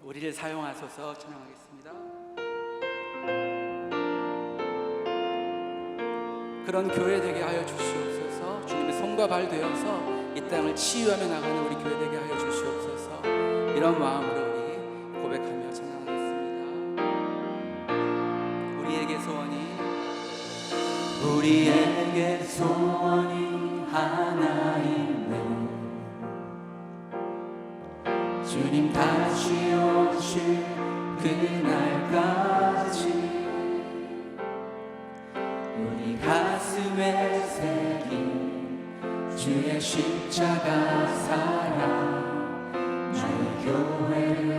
우리를 사용하소서 찬양하겠습니다. 그런 교회 되게 하여 주시옵소서. 주님의 손과 발 되어서 이 땅을 치유하며 나가는 우리 교회 되게 하여 주시옵소서. 이런 마음으로 우리 고백하며 찬양하겠습니다. 우리에게 소원이 하나 있네. 주님 다시 오실 그날까지 우리 가슴에 새긴 주의 십자가 사랑, 주의 교회를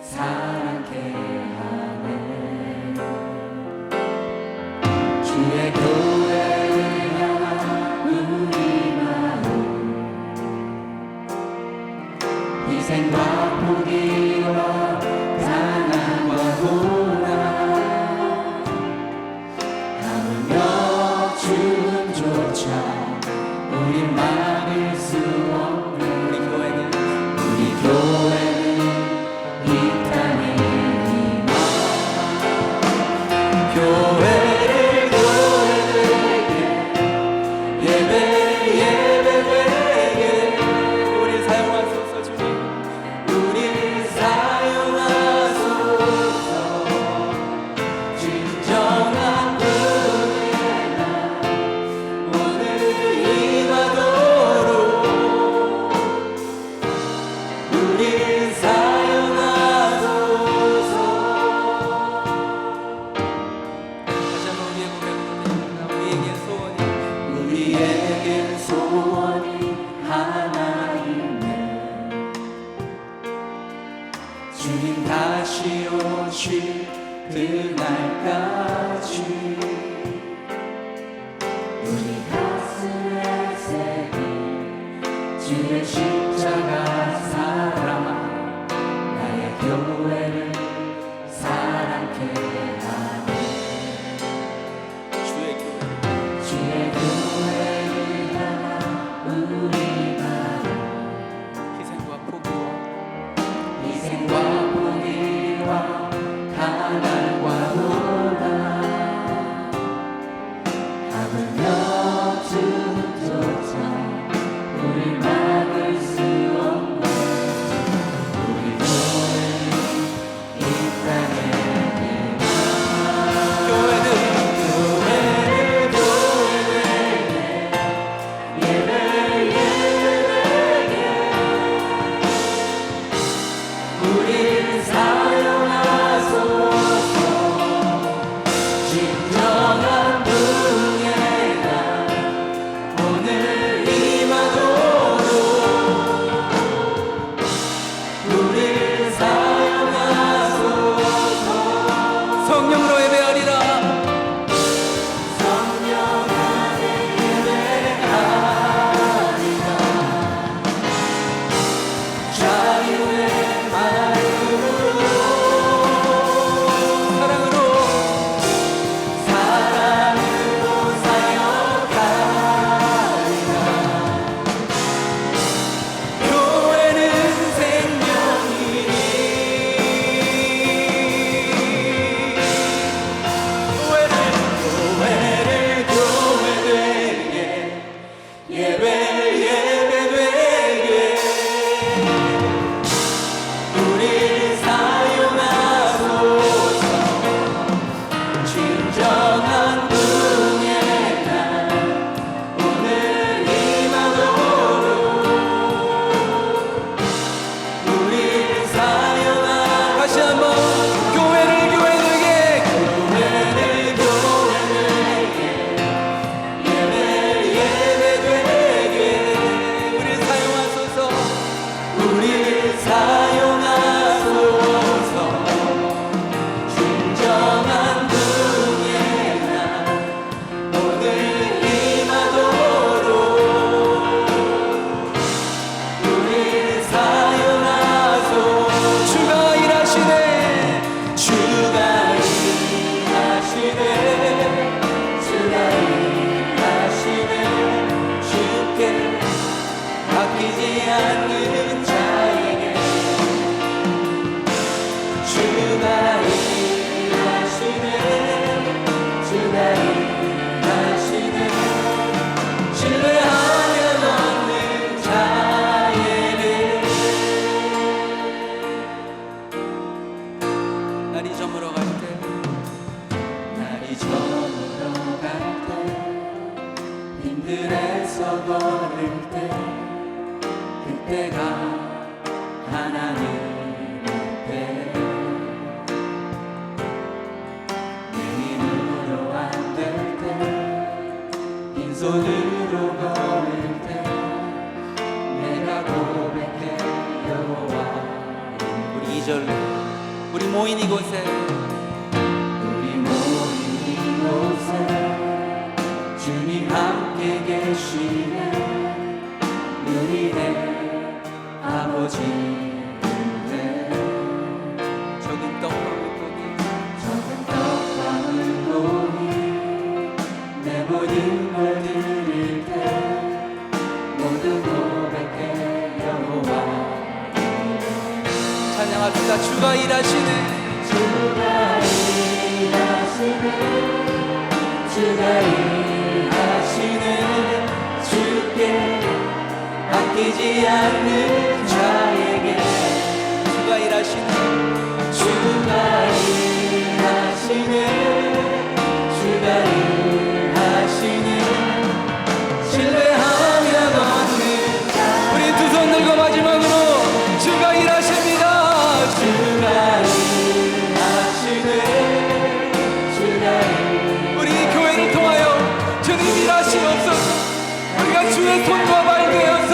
사랑케 하네. 주의 교회를 향한 우리 마음, 희생과 포기와 가난과 고난, 하물며 죽음조차 우리 막을 수 없는 우리 교회는 이 땅의 희망. 교회를 교회되게, 예배되게 우리 사용하소서. 주님 우리 사용하소서. 진정한 은혜의 날 오늘 임하도록 우리 사용하소서. 다시 한번 우리의 고백을 드립니다. 우리에게 소원이 하나 있네. 주님 다시 오실 그날까지 우리 가슴에 새긴 주의 십자가 사랑, 나의 교회를 사랑케 하네. 주의 교회를 향한 우리 마음, 희생과 포기와 가난과 고난, 하물며 죽음조차 우리 막을 수 없는 우리 교회는 날이 저물어 갈 때, 날이 저물어 갈 때, 힘들에서 걸을 때, 그때가 하나님의 때. 내 힘으로 안 될 때, 빈손으로 걸을 때, 내가 고백해 여호와. 우리 2절로 우리 모인 이곳에, 우리 모인 이곳에 주님 함께 계시네. 우리네 아버지인데, 적은 떡방울뿐이, 적은 떡방울뿐이 내 모든 걸 드릴 때, 모두 고백해 여호와. 찬양합시다. 주가 일하시네. 주가 일하시네. 주가 일하시네. 주께 아끼지 않는 자에게. 주가 일하시네. 주가 일하시네. 주가 일하시네. 신뢰하며 걷는 자. 우리 두 손 들고 마지막으로 주가 일하십니다. 주가 일하시네. 주가 일하시네. 우리 교회를 통하여 주님 일하시옵소서. 우리가 주의 손과 발 되어서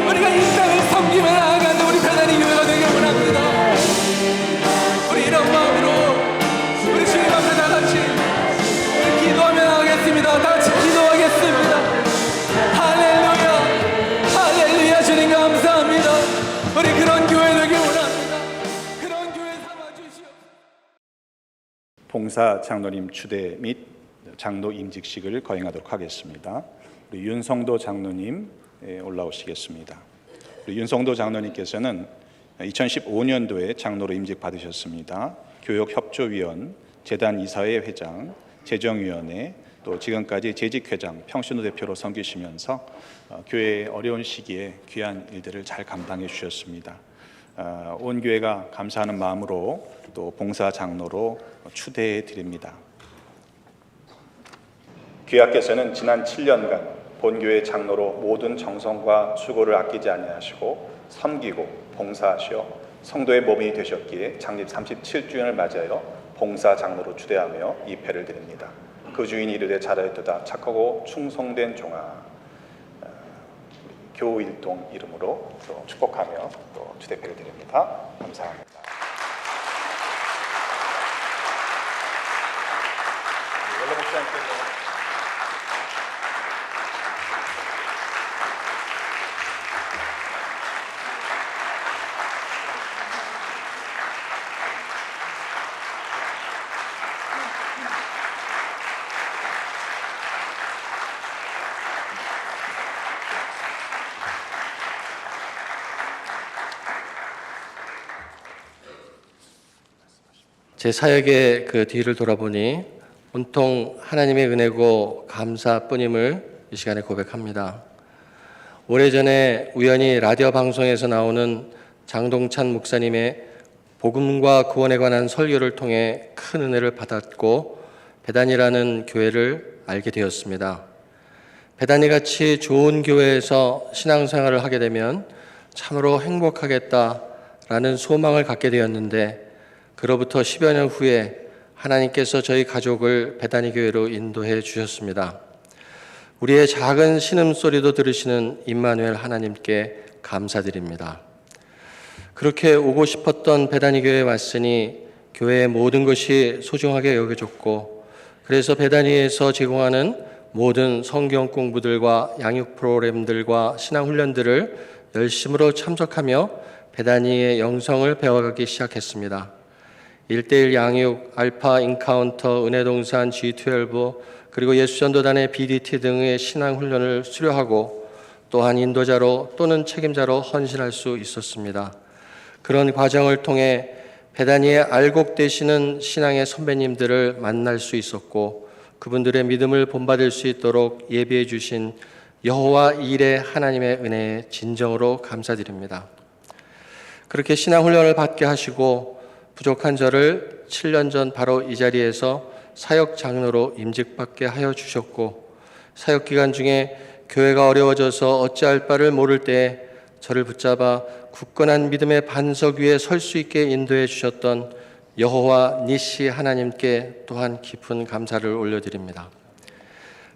우리가 이 땅을 섬기며 나아가는 우리 베다니 교회가 되길 원합니다. 우리 이런 마음으로 우리 주님 앞에 다 같이 우리 기도하며 나가겠습니다. 다 같이 기도하겠습니다. 할렐루야, 할렐루야. 주님 감사합니다. 우리 그런 교회 되길 원합니다. 그런 교회 삼아주시옵소서. 봉사 장로님 추대 및 장로 임직식을 거행하도록 하겠습니다. 우리 윤성도 장로님 올라오시겠습니다. 우리 윤성도 장로님께서는 2015년도에 장로로 임직 받으셨습니다. 교육협조위원, 재단 이사회 회장, 재정위원회, 또 지금까지 재직회장, 평신도 대표로 섬기시면서 교회의 어려운 시기에 귀한 일들을 잘 감당해 주셨습니다. 온 교회가 감사하는 마음으로 또 봉사 장로로 추대해 드립니다. 귀하께서는 지난 7년간 본교회 장로로 모든 정성과 수고를 아끼지 아니하시고 섬기고 봉사하시어 성도의 몸이 되셨기에 창립 37주년을 맞이하여 봉사 장로로 추대하며 입회를 드립니다. 그 주인이 이르되 잘하였도다 착하고 충성된 종아. 교일동 이름으로 또 축복하며 또 추대회를 드립니다. 감사합니다. 원래 목사님께서 제 사역의 그 뒤를 돌아보니 온통 하나님의 은혜고 감사뿐임을 이 시간에 고백합니다. 오래전에 우연히 라디오 방송에서 나오는 장동찬 목사님의 복음과 구원에 관한 설교를 통해 큰 은혜를 받았고 베다니라는 교회를 알게 되었습니다. 베다니같이 좋은 교회에서 신앙생활을 하게 되면 참으로 행복하겠다라는 소망을 갖게 되었는데, 그로부터 10여 년 후에 하나님께서 저희 가족을 베다니 교회로 인도해 주셨습니다. 우리의 작은 신음소리도 들으시는 임마누엘 하나님께 감사드립니다. 그렇게 오고 싶었던 베다니 교회에 왔으니 교회의 모든 것이 소중하게 여겨졌고, 그래서 베다니에서 제공하는 모든 성경 공부들과 양육 프로그램들과 신앙 훈련들을 열심으로 참석하며 베다니의 영성을 배워가기 시작했습니다. 1:1 양육, 알파 인카운터, 은혜동산, G12, 그리고 예수전도단의 BDT 등의 신앙 훈련을 수료하고 또한 인도자로 또는 책임자로 헌신할 수 있었습니다. 그런 과정을 통해 베다니에 알곡되시는 신앙의 선배님들을 만날 수 있었고, 그분들의 믿음을 본받을 수 있도록 예비해 주신 여호와 일의 하나님의 은혜에 진정으로 감사드립니다. 그렇게 신앙 훈련을 받게 하시고 부족한 저를 7년 전 바로 이 자리에서 사역 장로로 임직받게 하여 주셨고, 사역 기간 중에 교회가 어려워져서 어찌할 바를 모를 때에 저를 붙잡아 굳건한 믿음의 반석 위에 설 수 있게 인도해 주셨던 여호와 니시 하나님께 또한 깊은 감사를 올려드립니다.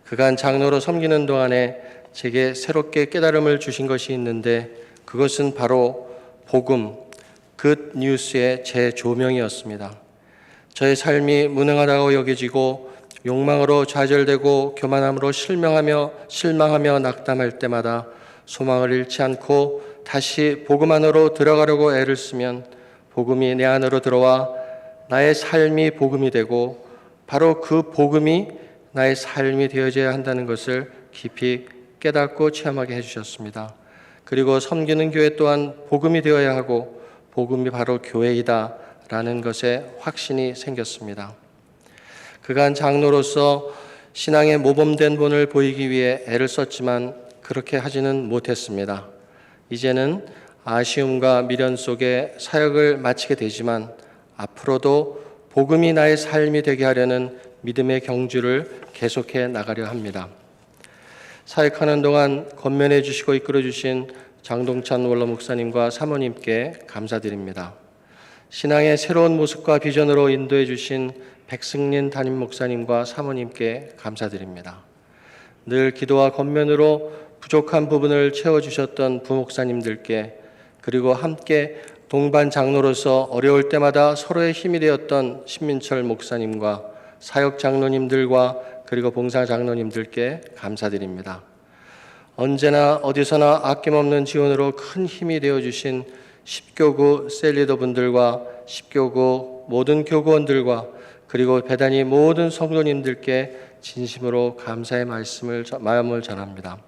그간 장로로 섬기는 동안에 제게 새롭게 깨달음을 주신 것이 있는데, 그것은 바로 복음, 굿 뉴스의 재조명이었습니다. 저의 삶이 무능하다고 여겨지고 욕망으로 좌절되고 교만함으로 실망하며 낙담할 때마다 소망을 잃지 않고 다시 복음 안으로 들어가려고 애를 쓰면 복음이 내 안으로 들어와 나의 삶이 복음이 되고, 바로 그 복음이 나의 삶이 되어져야 한다는 것을 깊이 깨닫고 체험하게 해주셨습니다. 그리고 섬기는 교회 또한 복음이 되어야 하고 복음이 바로 교회이다 라는 것에 확신이 생겼습니다. 그간 장로로서 신앙의 모범된 본을 보이기 위해 애를 썼지만 그렇게 하지는 못했습니다. 이제는 아쉬움과 미련 속에 사역을 마치게 되지만 앞으로도 복음이 나의 삶이 되게 하려는 믿음의 경주를 계속해 나가려 합니다. 사역하는 동안 권면해 주시고 이끌어 주신 장동찬 원로 목사님과 사모님께 감사드립니다. 신앙의 새로운 모습과 비전으로 인도해 주신 백승린 담임 목사님과 사모님께 감사드립니다. 늘 기도와 권면으로 부족한 부분을 채워주셨던 부목사님들께, 그리고 함께 동반 장로로서 어려울 때마다 서로의 힘이 되었던 신민철 목사님과 사역 장로님들과 그리고 봉사 장로님들께 감사드립니다. 언제나 어디서나 아낌없는 지원으로 큰 힘이 되어주신 10교구 셀리더분들과 10교구 모든 교구원들과 그리고 배단위 모든 성도님들께 진심으로 감사의 마음을 전합니다.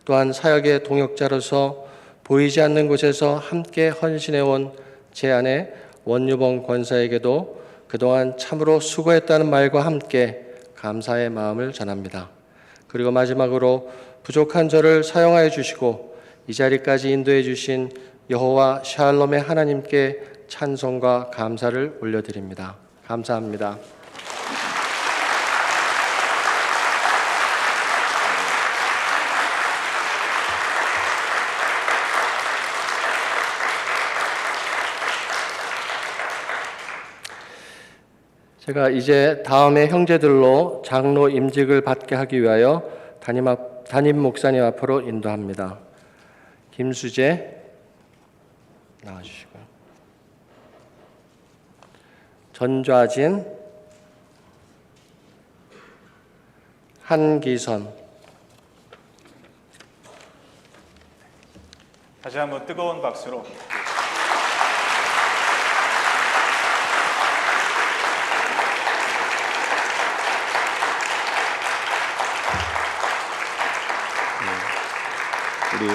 또한 사역의 동역자로서 보이지 않는 곳에서 함께 헌신해온 제 아내 원유봉 권사에게도 그동안 참으로 수고했다는 말과 함께 감사의 마음을 전합니다. 그리고 마지막으로 부족한 저를 사용하여 주시고 이 자리까지 인도해 주신 여호와 샬롬의 하나님께 찬송과 감사를 올려드립니다. 감사합니다. 제가 이제 다음에 형제들로 장로 임직을 받게 하기 위하여 담임 목사님 앞으로 인도합니다. 김수재 나와주시고요. 전좌진, 한기선. 다시 한번 뜨거운 박수로 우리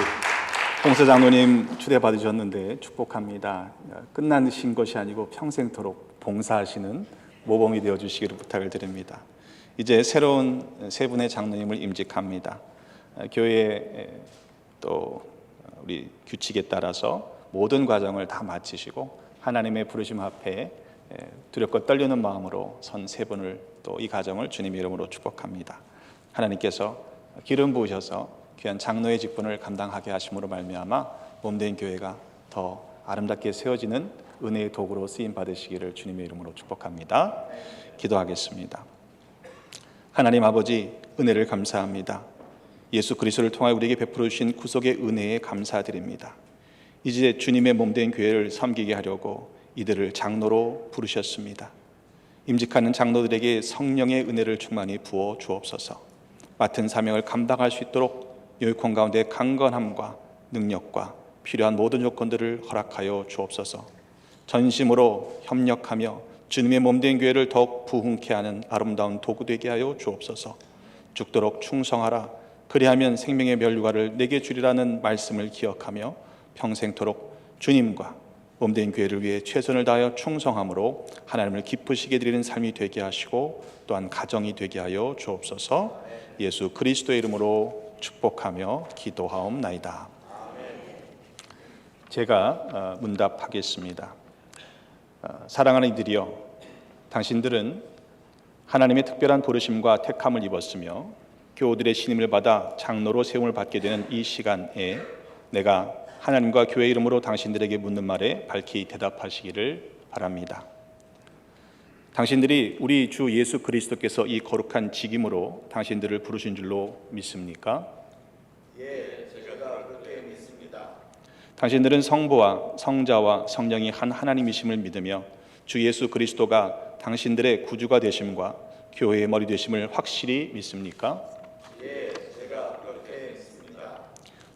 홍서 장로님 초대받으셨는데 축복합니다. 끝나신 것이 아니고 평생토록 봉사하시는 모범이 되어주시기를 부탁을 드립니다. 이제 새로운 세 분의 장로님을 임직합니다. 교회 또 우리 규칙에 따라서 모든 과정을 다 마치시고 하나님의 부르심 앞에 두렵고 떨리는 마음으로 선 세 분을 또 이 가정을 주님의 이름으로 축복합니다. 하나님께서 기름 부으셔서 귀한 장로의 직분을 감당하게 하심으로 말미암아 몸된 교회가 더 아름답게 세워지는 은혜의 도구로 쓰임 받으시기를 주님의 이름으로 축복합니다. 기도하겠습니다. 하나님 아버지, 은혜를 감사합니다. 예수 그리스도를 통하여 우리에게 베풀어 주신 구속의 은혜에 감사드립니다. 이제 주님의 몸된 교회를 섬기게 하려고 이들을 장로로 부르셨습니다. 임직하는 장로들에게 성령의 은혜를 충만히 부어 주옵소서. 맡은 사명을 감당할 수 있도록 여육권 가운데 강건함과 능력과 필요한 모든 조건들을 허락하여 주옵소서. 전심으로 협력하며 주님의 몸된 교회를 더욱 부흥케 하는 아름다운 도구 되게 하여 주옵소서. 죽도록 충성하라. 그리하면 생명의 면류관을 내게 주리라는 말씀을 기억하며 평생토록 주님과 몸된 교회를 위해 최선을 다하여 충성함으로 하나님을 기쁘시게 드리는 삶이 되게 하시고 또한 가정이 되게 하여 주옵소서. 예수 그리스도의 이름으로 축복하며 기도하옵나이다. 제가 문답하겠습니다. 사랑하는 이들이여, 당신들은 하나님의 특별한 부르심과 택함을 입었으며 교우들의 신임을 받아 장로로 세움을 받게 되는 이 시간에 내가 하나님과 교회 이름으로 당신들에게 묻는 말에 밝히 대답하시기를 바랍니다. 당신들이 우리 주 예수 그리스도께서 이 거룩한 직임으로 당신들을 부르신 줄로 믿습니까? 예, 제가 그렇게 믿습니다. 당신들은 성부와 성자와 성령이 한 하나님이심을 믿으며 주 예수 그리스도가 당신들의 구주가 되심과 교회의 머리 되심을 확실히 믿습니까? 예, 제가 그렇게 믿습니다.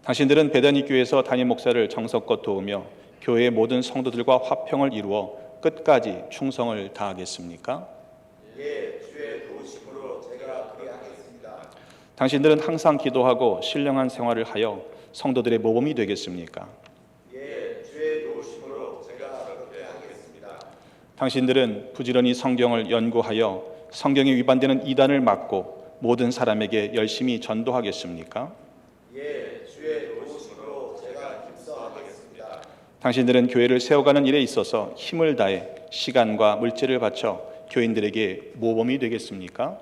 당신들은 베다니 교회에서 담임 목사를 정성껏 도우며 교회의 모든 성도들과 화평을 이루어 끝까지 충성을 다하겠습니까? 예, 주의 도우심으로 제가 그렇게 하겠습니다. 당신들은 항상 기도하고 신령한 생활을 하여 성도들의 모범이 되겠습니까? 예, 주의 도우심으로 제가 그렇게 하겠습니다. 당신들은 부지런히 성경을 연구하여 성경에 위반되는 이단을 막고 모든 사람에게 열심히 전도하겠습니까? 예, 주의 도우심으로 제가 힘써하겠습니다. 당신들은 교회를 세워가는 일에 있어서 힘을 다해 시간과 물질을 바쳐 교인들에게 모범이 되겠습니까?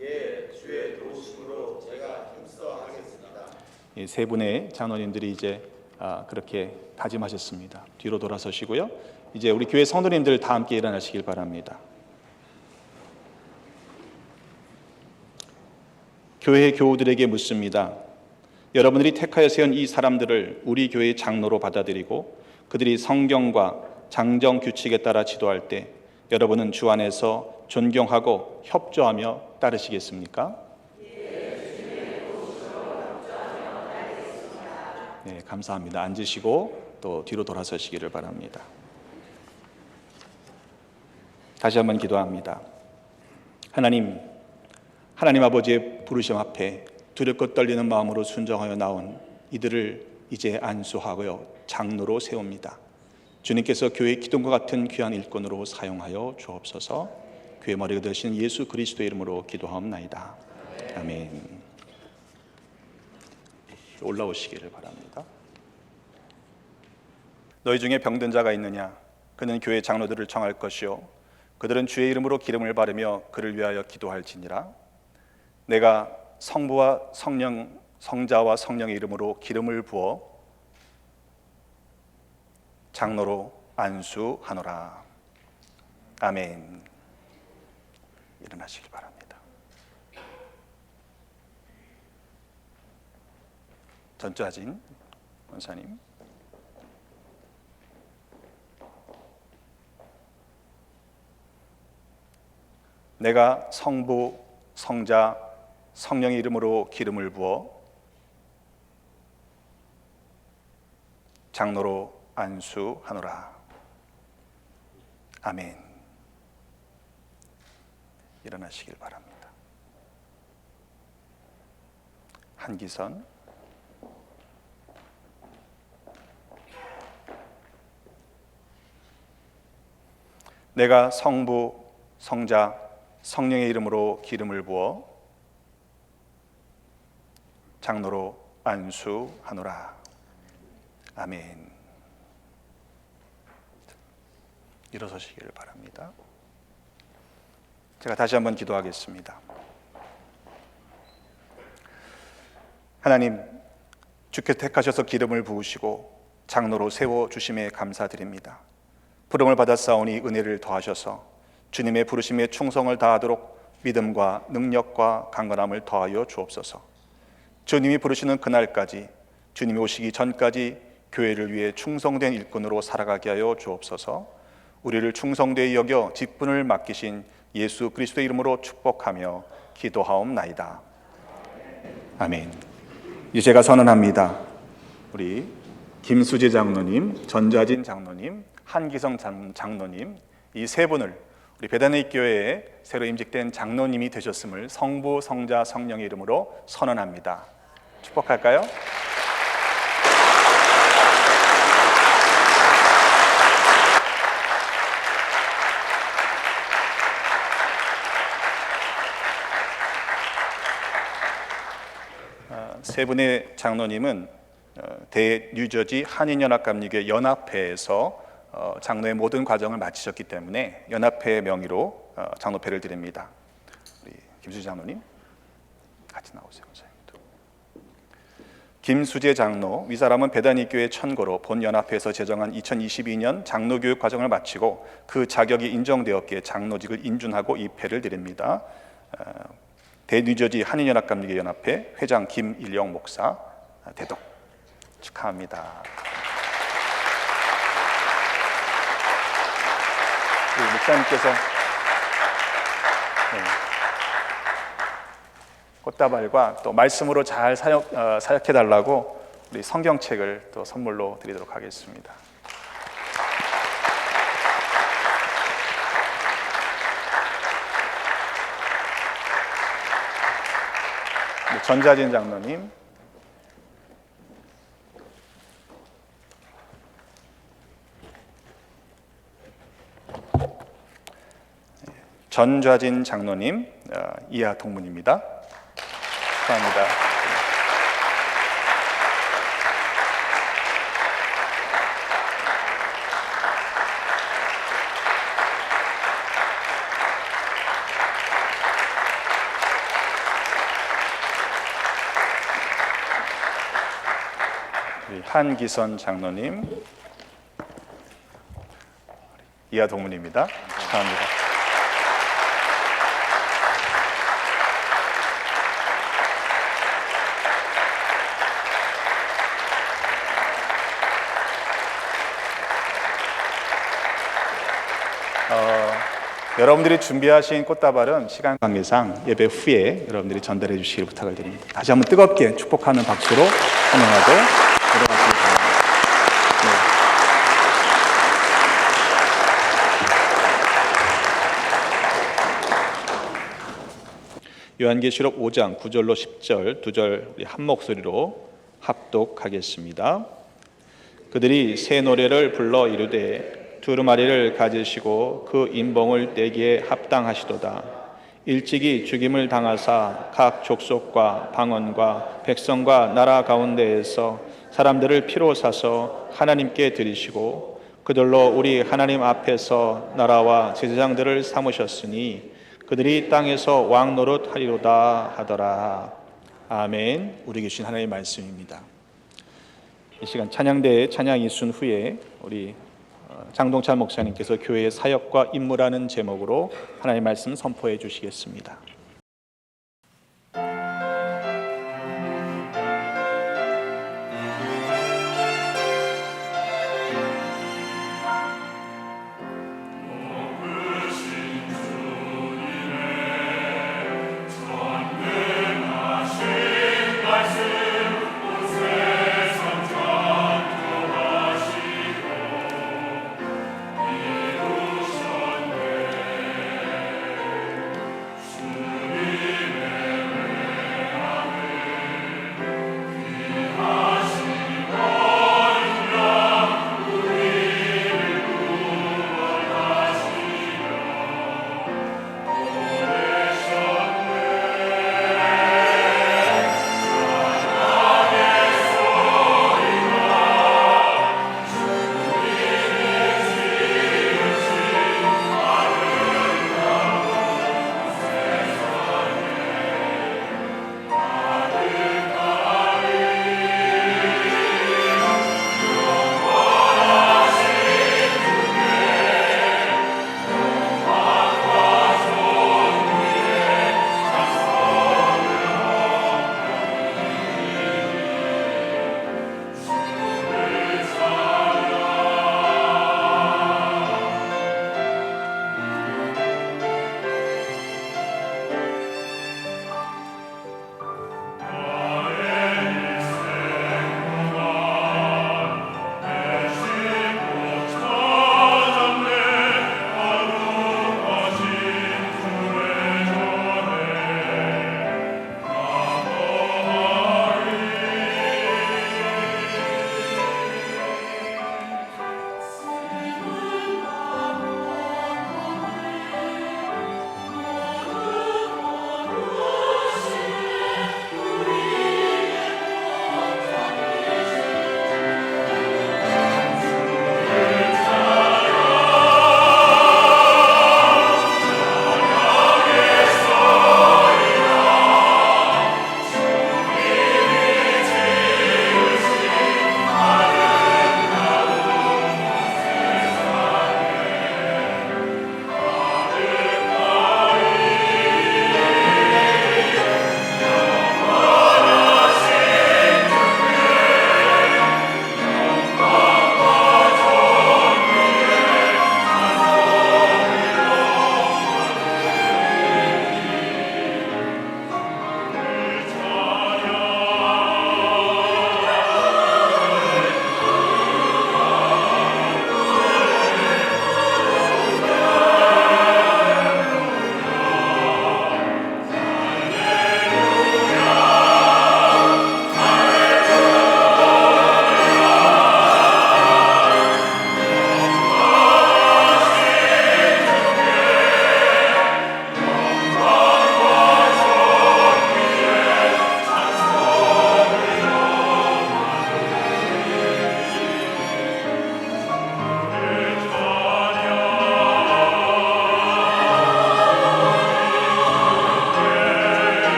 예, 주의 도우심으로 제가 힘써하겠습니다. 이 세 분의 장로님들이 이제 그렇게 다짐하셨습니다. 뒤로 돌아서시고요. 이제 우리 교회 성도님들 다 함께 일어나시길 바랍니다. 교회 교우들에게 묻습니다. 여러분들이 택하여 세운 이 사람들을 우리 교회의 장로로 받아들이고 그들이 성경과 장정 규칙에 따라 지도할 때 여러분은 주 안에서 존경하고 협조하며 따르시겠습니까? 네, 감사합니다. 앉으시고 또 뒤로 돌아서시기를 바랍니다. 다시 한번 기도합니다. 하나님 아버지의 부르심 앞에 두렵고 떨리는 마음으로 순종하여 나온 이들을 이제 안수하고요 장로로 세웁니다. 주님께서 교회 기둥과 같은 귀한 일꾼으로 사용하여 주옵소서. 교회 머리가 되신 예수 그리스도의 이름으로 기도하옵나이다. 아멘. 올라오시기를 바랍니다. 너희 중에 병든 자가 있느냐? 그는 교회 장로들을 청할 것이요 그들은 주의 이름으로 기름을 바르며 그를 위하여 기도할지니라. 내가 성부와 성령, 성자와 성령의 이름으로 기름을 부어 장로로 안수하노라. 아멘. 일어나시길 바랍니다. 전자진 원사님. 내가 성부, 성자, 성령의 이름으로 기름을 부어 장로로 안수하노라. 아멘. 일어나시길 바랍니다. 한기선. 내가 성부, 성자, 성령의 이름으로 기름을 부어 장로로 안수하노라. 아멘. 일어서시기를 바랍니다. 제가 다시 한번 기도하겠습니다. 하나님, 주께서 택하셔서 기름을 부으시고 장로로 세워주심에 감사드립니다. 부름을 받았사오니 은혜를 더하셔서 주님의 부르심에 충성을 다하도록 믿음과 능력과 강건함을 더하여 주옵소서. 주님이 부르시는 그날까지, 주님이 오시기 전까지 교회를 위해 충성된 일꾼으로 살아가게 하여 주옵소서. 우리를 충성되이 여겨 직분을 맡기신 예수 그리스도의 이름으로 축복하며 기도하옵나이다. 아멘. 이제 제가 선언합니다. 우리 김수지 장로님, 전자진 장로님, 한기성 장로님, 이 세 분을 우리 베다니 교회에 새로 임직된 장로님이 되셨음을 성부, 성자, 성령의 이름으로 선언합니다. 축복할까요? 세 분의 장로님은 대 뉴저지 한인연합감리교 연합회에서 장로의 모든 과정을 마치셨기 때문에 연합회 명의로 장로패를 드립니다. 우리 김수재 장로님 같이 나오세요. 김수재 장로, 이 사람은 베다니교회 천거로 본 연합회에서 제정한 2022년 장로교육 과정을 마치고 그 자격이 인정되었기에 장로직을 인준하고 이 패를 드립니다. 대뉴저지 한인연합감리교연합회 회장 김일영 목사 대독 축하합니다. 우리 목사님께서 꽃다발과 또 말씀으로 잘 사역해달라고 우리 성경책을 또 선물로 드리도록 하겠습니다. 전자진 장로님, 전좌진 장로님, 이하 동문입니다. 축하합니다. 한기선 장로님, 이하 동문입니다. 축하합니다. 여러분들이 준비하신 꽃다발은 시간 관계상 예배 후에 여러분들이 전달해 주시길 부탁을 드립니다. 다시 한번 뜨겁게 축복하는 박수로 환영하고 내려가시기 바랍니다. 요한계시록 5장 9절로 10절 2절 우리 한 목소리로 합독하겠습니다. 그들이 새 노래를 불러 이르되 두루마리를 가지시고 그 인봉을 떼기에 합당하시도다. 일찍이 죽임을 당하사 각 족속과 방언과 백성과 나라 가운데에서 사람들을 피로 사서 하나님께 드리시고 그들로 우리 하나님 앞에서 나라와 제사장들을 삼으셨으니 그들이 땅에서 왕 노릇하리로다 하더라. 아멘. 우리 계신 하나님의 말씀입니다. 이 시간 찬양대에 찬양이 있은 후에 우리 장동찬 목사님께서 교회의 사역과 임무라는 제목으로 하나님의 말씀 선포해 주시겠습니다.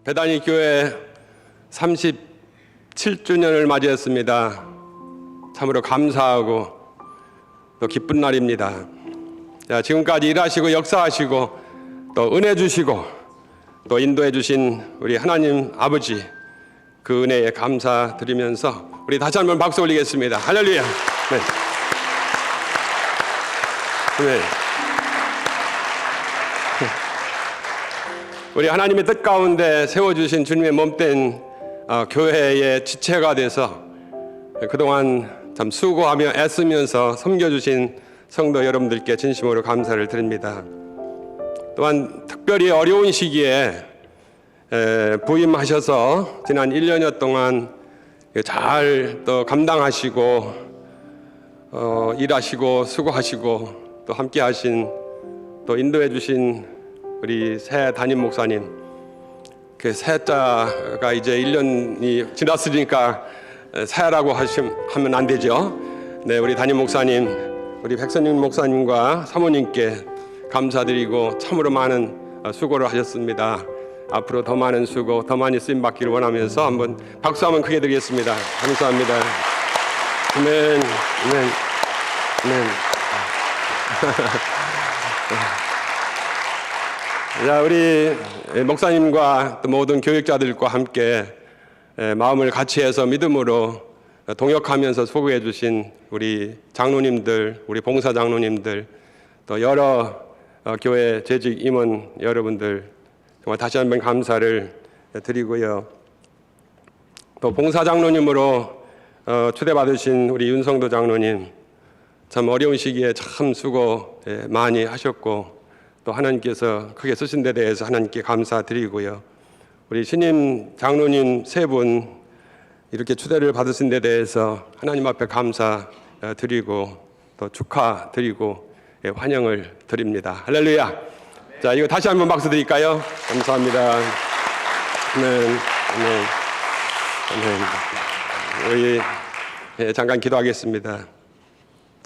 베다니 교회 37주년을 맞이했습니다. 참으로 감사하고 또 기쁜 날입니다. 자, 지금까지 일하시고 역사하시고 또 은혜 주시고 또 인도해 주신 우리 하나님 아버지 그 은혜에 감사드리면서 우리 다시 한번 박수 올리겠습니다. 할렐루야. 네. 네. 우리 하나님의 뜻 가운데 세워주신 주님의 몸된 교회의 지체가 돼서 그동안 참 수고하며 애쓰면서 섬겨주신 성도 여러분들께 진심으로 감사를 드립니다. 또한 특별히 어려운 시기에 부임하셔서 지난 1년여 동안 잘 또 감당하시고 일하시고 수고하시고 또 함께 하신 또 인도해 주신 우리 새 담임 목사님, 그 새자가 이제 1년이 지났으니까 새라고 하면 안 되죠. 네, 우리 담임 목사님, 우리 백선님 목사님과 사모님께 감사드리고 참으로 많은 수고를 하셨습니다. 앞으로 더 많은 수고, 더 많이 쓰임 받기를 원하면서 한번 박수 한번 크게 드리겠습니다. 감사합니다. 아멘, 아멘, 아멘. 자, 우리 목사님과 또 모든 교육자들과 함께 마음을 같이해서 믿음으로 동역하면서 소구해 주신 우리 장로님들, 우리 봉사 장로님들, 또 여러 교회 재직 임원 여러분들 정말 다시 한번 감사를 드리고요. 또 봉사 장로님으로 초대받으신 우리 윤성도 장로님, 참 어려운 시기에 참 수고 많이 하셨고 또 하나님께서 크게 쓰신 데 대해서 하나님께 감사드리고요. 우리 신임 장로님 세 분 이렇게 초대를 받으신 데 대해서 하나님 앞에 감사드리고 또 축하드리고 환영을 드립니다. 할렐루야. 자, 이거 다시 한번 박수 드릴까요? 감사합니다. 아멘. 아멘. 우리 잠깐 기도하겠습니다.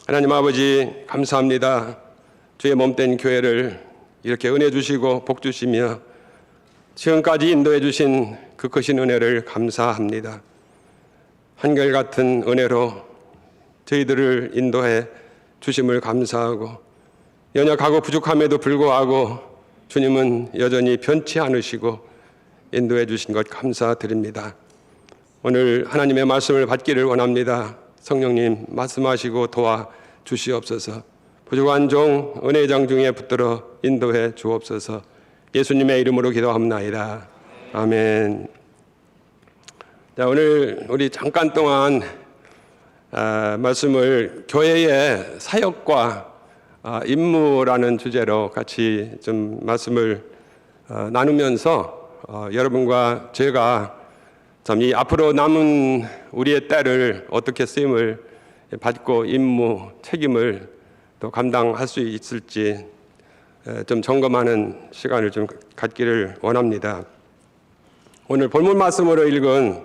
하나님 아버지 감사합니다. 주의 몸된 교회를 이렇게 은혜 주시고 복 주시며 지금까지 인도해 주신 그 크신 은혜를 감사합니다. 한결같은 은혜로 저희들을 인도해 주심을 감사하고 연약하고 부족함에도 불구하고 주님은 여전히 변치 않으시고 인도해 주신 것 감사드립니다. 오늘 하나님의 말씀을 받기를 원합니다. 성령님 말씀하시고 도와 주시옵소서. 부족한 종 은혜의 장 중에 붙들어 인도해 주옵소서. 예수님의 이름으로 기도합나이다. 아멘. 자, 오늘 우리 잠깐 동안 말씀을 교회의 사역과 임무라는 주제로 같이 좀 말씀을 나누면서 여러분과 제가 참 이 앞으로 남은 우리의 때를 어떻게 쓰임을 받고 임무, 책임을 또 감당할 수 있을지 좀 점검하는 시간을 좀 갖기를 원합니다. 오늘 본문 말씀으로 읽은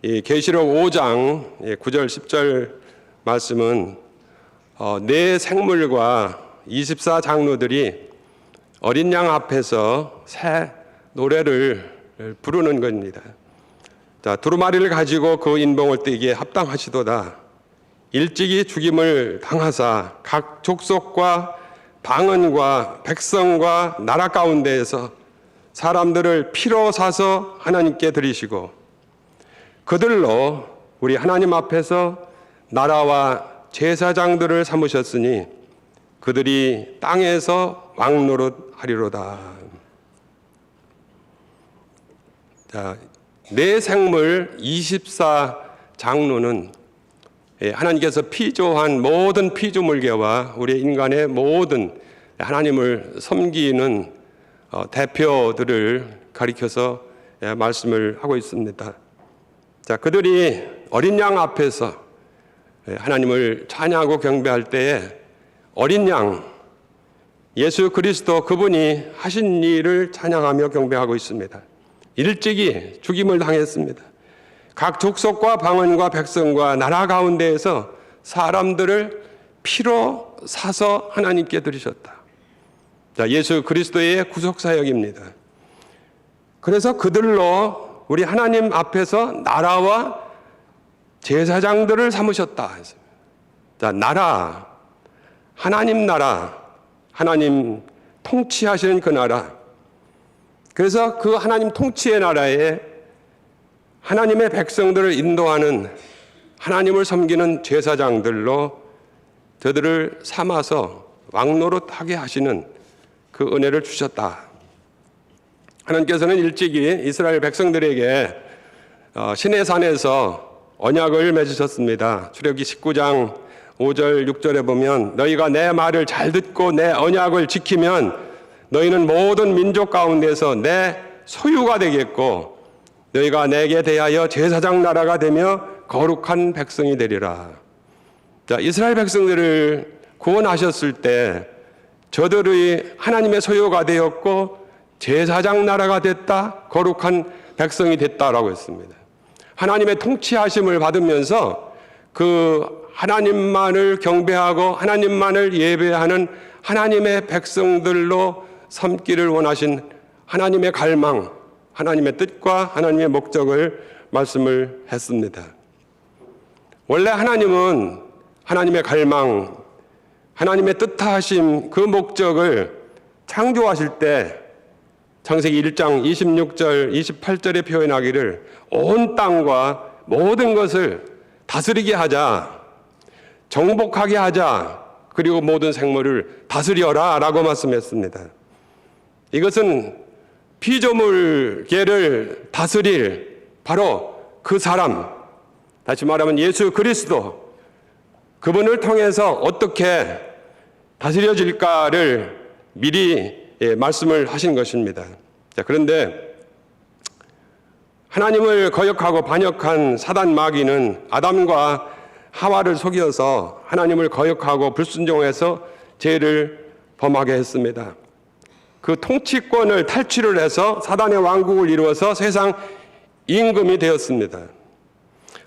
이 계시록 5장 9절 10절 말씀은 네 생물과 24 장로들이 어린 양 앞에서 새 노래를 부르는 겁니다. 자, 두루마리를 가지고 그 인봉을 떼기에 합당하시도다. 일찍이 죽임을 당하사 각 족속과 방언과 백성과 나라 가운데에서 사람들을 피로 사서 하나님께 드리시고 그들로 우리 하나님 앞에서 나라와 제사장들을 삼으셨으니 그들이 땅에서 왕노릇 하리로다. 자, 네 생물 24 장로는 하나님께서 피조한 모든 피조물계와 우리 인간의 모든 하나님을 섬기는 대표들을 가리켜서 말씀을 하고 있습니다. 자, 그들이 어린 양 앞에서 하나님을 찬양하고 경배할 때에 어린 양 예수 그리스도 그분이 하신 일을 찬양하며 경배하고 있습니다. 일찍이 죽임을 당했습니다. 각 족속과 방언과 백성과 나라 가운데에서 사람들을 피로 사서 하나님께 드리셨다. 자, 예수 그리스도의 구속 사역입니다. 그래서 그들로 우리 하나님 앞에서 나라와 제사장들을 삼으셨다 했습니다. 자, 나라, 하나님 나라, 하나님 통치하시는 그 나라. 그래서 그 하나님 통치의 나라에 하나님의 백성들을 인도하는 하나님을 섬기는 제사장들로 저들을 삼아서 왕노릇하게 하시는 그 은혜를 주셨다. 하나님께서는 일찍이 이스라엘 백성들에게 시내산에서 언약을 맺으셨습니다. 출애굽기 19장 5절 6절에 보면 너희가 내 말을 잘 듣고 내 언약을 지키면 너희는 모든 민족 가운데서 내 소유가 되겠고 너희가 내게 대하여 제사장 나라가 되며 거룩한 백성이 되리라. 자, 이스라엘 백성들을 구원하셨을 때 저들의 하나님의 소유가 되었고 제사장 나라가 됐다, 거룩한 백성이 됐다라고 했습니다. 하나님의 통치하심을 받으면서 그 하나님만을 경배하고 하나님만을 예배하는 하나님의 백성들로 삼기를 원하신 하나님의 갈망, 하나님의 뜻과 하나님의 목적을 말씀을 했습니다. 원래 하나님은 하나님의 갈망, 하나님의 뜻하심 그 목적을 창조하실 때 창세기 1장 26절 28절에 표현하기를 온 땅과 모든 것을 다스리게 하자, 정복하게 하자, 그리고 모든 생물을 다스려라 라고 말씀했습니다. 이것은 피조물계를 다스릴 바로 그 사람, 다시 말하면 예수 그리스도, 그분을 통해서 어떻게 다스려질까를 미리 말씀을 하신 것입니다. 자, 그런데 하나님을 거역하고 반역한 사단 마귀는 아담과 하와를 속여서 하나님을 거역하고 불순종해서 죄를 범하게 했습니다. 그 통치권을 탈취를 해서 사단의 왕국을 이루어서 세상 임금이 되었습니다.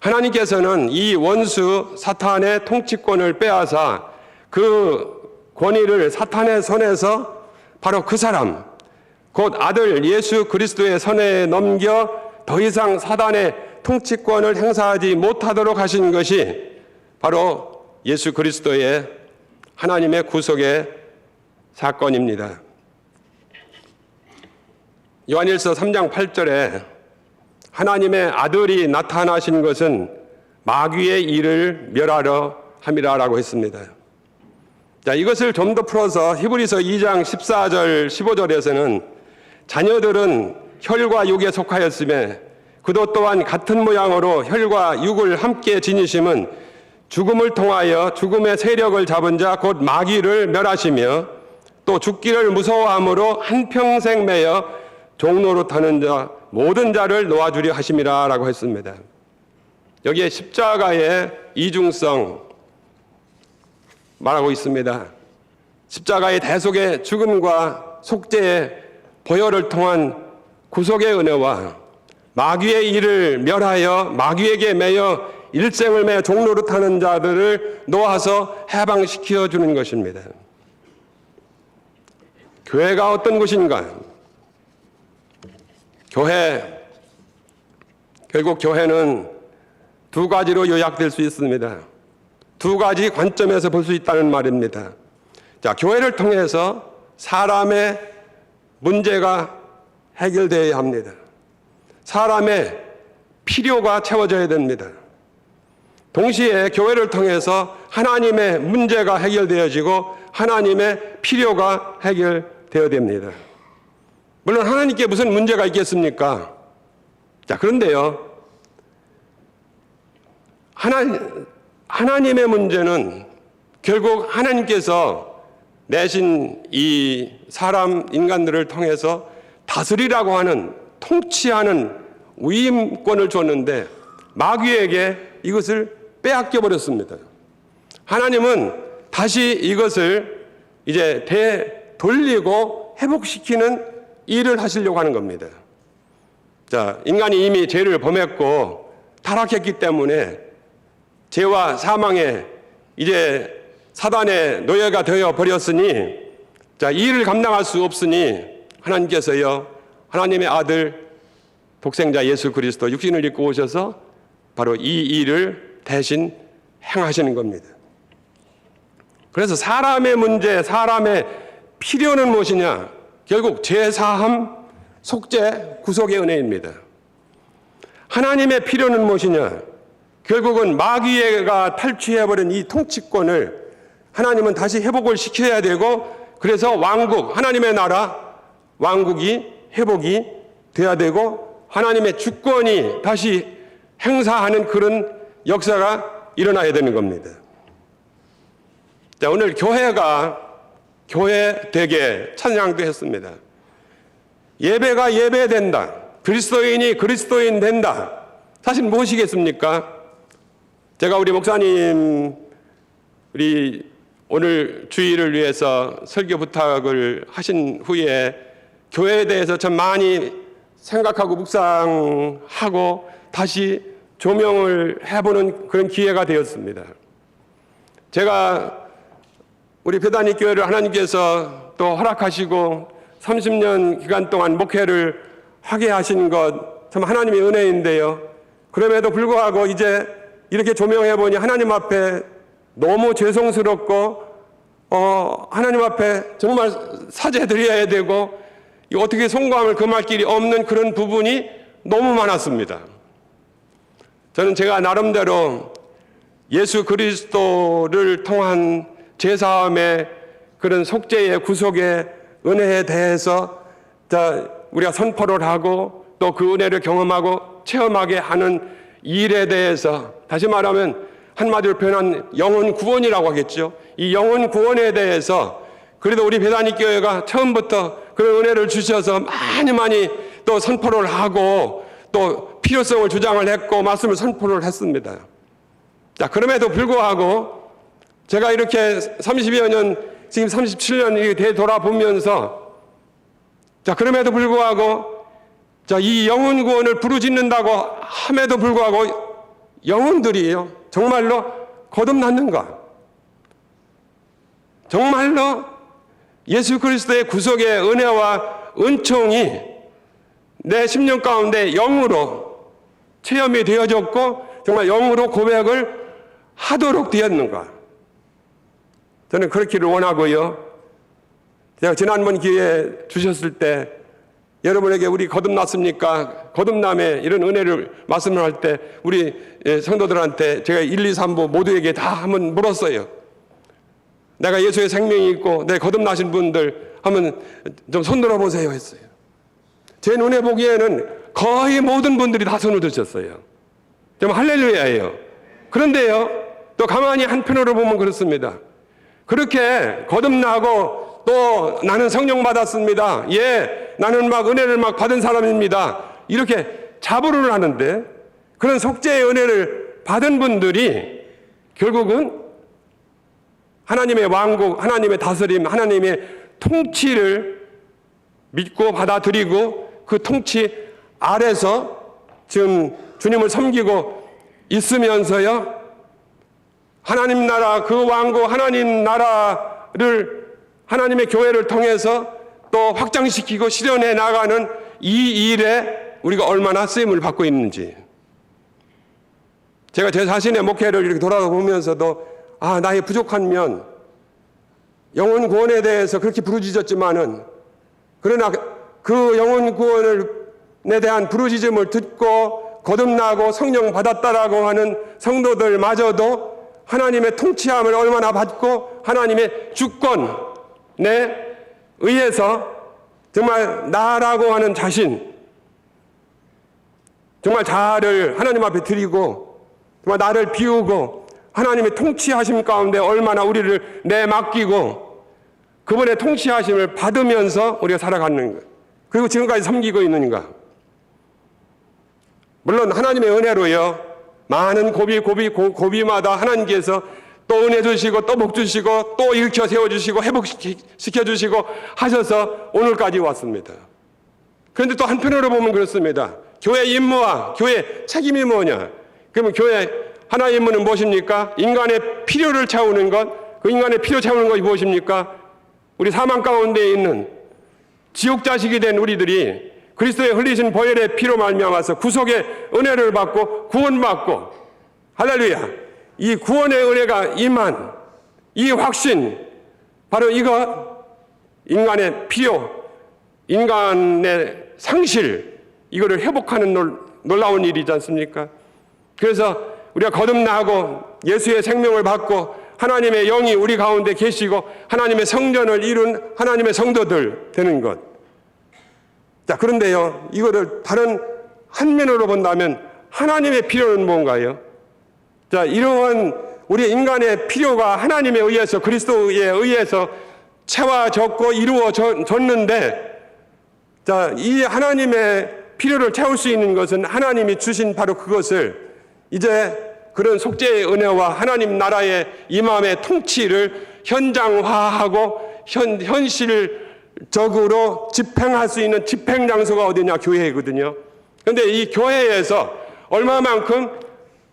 하나님께서는 이 원수 사탄의 통치권을 빼앗아 그 권위를 사탄의 손에서 바로 그 사람, 곧 아들 예수 그리스도의 손에 넘겨 더 이상 사단의 통치권을 행사하지 못하도록 하신 것이 바로 예수 그리스도의 하나님의 구속의 사건입니다. 요한일서 3장 8절에 하나님의 아들이 나타나신 것은 마귀의 일을 멸하려 함이라라고 했습니다. 자, 이것을 좀 더 풀어서 히브리서 2장 14절 15절에서는 자녀들은 혈과 육에 속하였음에 그도 또한 같은 모양으로 혈과 육을 함께 지니심은 죽음을 통하여 죽음의 세력을 잡은 자 곧 마귀를 멸하시며 또 죽기를 무서워함으로 한평생 매여 종노릇하는 자 모든 자를 놓아주려 하심이라 라고 했습니다. 여기에 십자가의 이중성 말하고 있습니다. 십자가의 대속의 죽음과 속죄의 보혈을 통한 구속의 은혜와 마귀의 일을 멸하여 마귀에게 매여 일생을 매여 종노릇하는 자들을 놓아서 해방시켜 주는 것입니다. 교회가 어떤 곳인가? 결국 교회는 두 가지로 요약될 수 있습니다. 두 가지 관점에서 볼 수 있다는 말입니다. 자, 교회를 통해서 사람의 문제가 해결되어야 합니다. 사람의 필요가 채워져야 됩니다. 동시에 교회를 통해서 하나님의 문제가 해결되어지고 하나님의 필요가 해결되어야 됩니다. 물론 하나님께 무슨 문제가 있겠습니까? 자, 그런데요, 하나님의 문제는 결국 하나님께서 내신 이 사람, 인간들을 통해서 다스리라고 하는, 통치하는 위임권을 줬는데 마귀에게 이것을 빼앗겨 버렸습니다. 하나님은 다시 이것을 이제 되돌리고 회복시키는 일을 하시려고 하는 겁니다. 자, 인간이 이미 죄를 범했고 타락했기 때문에 죄와 사망에 이제 사단의 노예가 되어 버렸으니, 자, 이 일을 감당할 수 없으니 하나님께서요, 하나님의 아들 독생자 예수 그리스도 육신을 입고 오셔서 바로 이 일을 대신 행하시는 겁니다. 그래서 사람의 문제, 사람의 필요는 무엇이냐? 결국 죄사함, 속죄, 구속의 은혜입니다. 하나님의 필요는 무엇이냐? 결국은 마귀가 탈취해버린 이 통치권을 하나님은 다시 회복을 시켜야 되고, 그래서 왕국, 하나님의 나라, 왕국이 회복이 돼야 되고, 하나님의 주권이 다시 행사하는 그런 역사가 일어나야 되는 겁니다. 자, 오늘 교회가 교회되게 찬양도 했습니다. 예배가 예배된다. 그리스도인이 그리스도인 된다. 사실 무엇이겠습니까? 제가 우리 목사님 우리 오늘 주일을 위해서 설교 부탁을 하신 후에 교회에 대해서 참 많이 생각하고 묵상하고 다시 조명을 해보는 그런 기회가 되었습니다. 제가 우리 배단위 교회를 하나님께서 또 허락하시고 30년 기간 동안 목회를 하게 하신 것 참 하나님의 은혜인데요. 그럼에도 불구하고 이제 이렇게 조명해 보니 하나님 앞에 너무 죄송스럽고 하나님 앞에 정말 사죄드려야 되고 어떻게 송구함을 금할 길이 없는 그런 부분이 너무 많았습니다. 저는 제가 나름대로 예수 그리스도를 통한 죄사함의 그런 속죄의 구속의 은혜에 대해서 우리가 선포를 하고 또 그 은혜를 경험하고 체험하게 하는 일에 대해서 다시 말하면 한마디로 표현한 영혼 구원이라고 하겠죠. 이 영혼 구원에 대해서 그래도 우리 배단위 교회가 처음부터 그런 은혜를 주셔서 많이 또 선포를 하고 또 필요성을 주장을 했고 말씀을 선포를 했습니다. 자, 그럼에도 불구하고 제가 이렇게 30여 년, 지금 37년이 되돌아보면서 자, 그럼에도 불구하고 자, 이 영혼 구원을 부르짖는다고 함에도 불구하고 영혼들이요, 정말로 거듭났는가? 정말로 예수 그리스도의 구속의 은혜와 은총이 내 심령 가운데 영으로 체험이 되어졌고 정말 영으로 고백을 하도록 되었는가? 저는 그렇기를 원하고요. 제가 지난번 기회에 주셨을 때 여러분에게 우리 거듭났습니까? 거듭남의 이런 은혜를 말씀을 할 때 우리 성도들한테 제가 1, 2, 3부 모두에게 다 한번 물었어요. 내가 예수의 생명이 있고 내 거듭나신 분들 한번 좀 손 들어보세요 했어요. 제 눈에 보기에는 거의 모든 분들이 다 손을 드셨어요. 좀 할렐루야예요. 그런데요, 또 가만히 한편으로 보면 그렇습니다. 그렇게 거듭나고 또 나는 성령 받았습니다. 예, 나는 막 은혜를 막 받은 사람입니다. 이렇게 자부를 하는데 그런 속죄의 은혜를 받은 분들이 결국은 하나님의 왕국, 하나님의 다스림, 하나님의 통치를 믿고 받아들이고 그 통치 아래서 지금 주님을 섬기고 있으면서요, 하나님 나라, 그 왕국 하나님 나라를 하나님의 교회를 통해서 또 확장시키고 실현해 나가는 이 일에 우리가 얼마나 쓰임을 받고 있는지. 제가 제 자신의 목회를 이렇게 돌아보면서도 나의 부족한 면, 영혼 구원에 대해서 그렇게 부르짖었지만은 그러나 그 영혼 구원에 대한 부르짖음을 듣고 거듭나고 성령 받았다라고 하는 성도들마저도 하나님의 통치함을 얼마나 받고 하나님의 주권에 의해서 정말 나라고 하는 자신, 정말 자아를 하나님 앞에 드리고 정말 나를 비우고 하나님의 통치하심 가운데 얼마나 우리를 내맡기고 그분의 통치하심을 받으면서 우리가 살아가는가, 그리고 지금까지 섬기고 있는가. 물론 하나님의 은혜로요, 많은 고비마다 하나님께서 또 은혜 주시고 또 복 주시고 또 일으켜 세워주시고 회복시켜주시고 하셔서 오늘까지 왔습니다. 그런데 또 한편으로 보면 그렇습니다. 교회의 임무와 교회의 책임이 뭐냐? 그러면 교회 하나의 임무는 무엇입니까? 인간의 필요를 채우는 것, 그 인간의 필요 채우는 것이 무엇입니까? 우리 사망 가운데 있는 지옥 자식이 된 우리들이 그리스도의 흘리신 보혈의 피로 말미암아서 구속의 은혜를 받고 구원받고, 할렐루야, 이 구원의 은혜가 임한 이 확신, 바로 이거 인간의 필요, 인간의 상실, 이거를 회복하는 놀라운 일이지 않습니까? 그래서 우리가 거듭나고 예수의 생명을 받고 하나님의 영이 우리 가운데 계시고 하나님의 성전을 이룬 하나님의 성도들 되는 것. 자, 그런데요, 이거를 다른 한 면으로 본다면 하나님의 필요는 뭔가요? 자, 이러한 우리 인간의 필요가 하나님에 의해서, 그리스도에 의해서 채워졌고 이루어졌는데, 자, 이 하나님의 필요를 채울 수 있는 것은 하나님이 주신 바로 그것을 이제 그런 속죄의 은혜와 하나님 나라의 임함의 통치를 현장화하고 현실적으로 집행할 수 있는 집행 장소가 어디냐? 교회이거든요. 그런데 이 교회에서 얼마만큼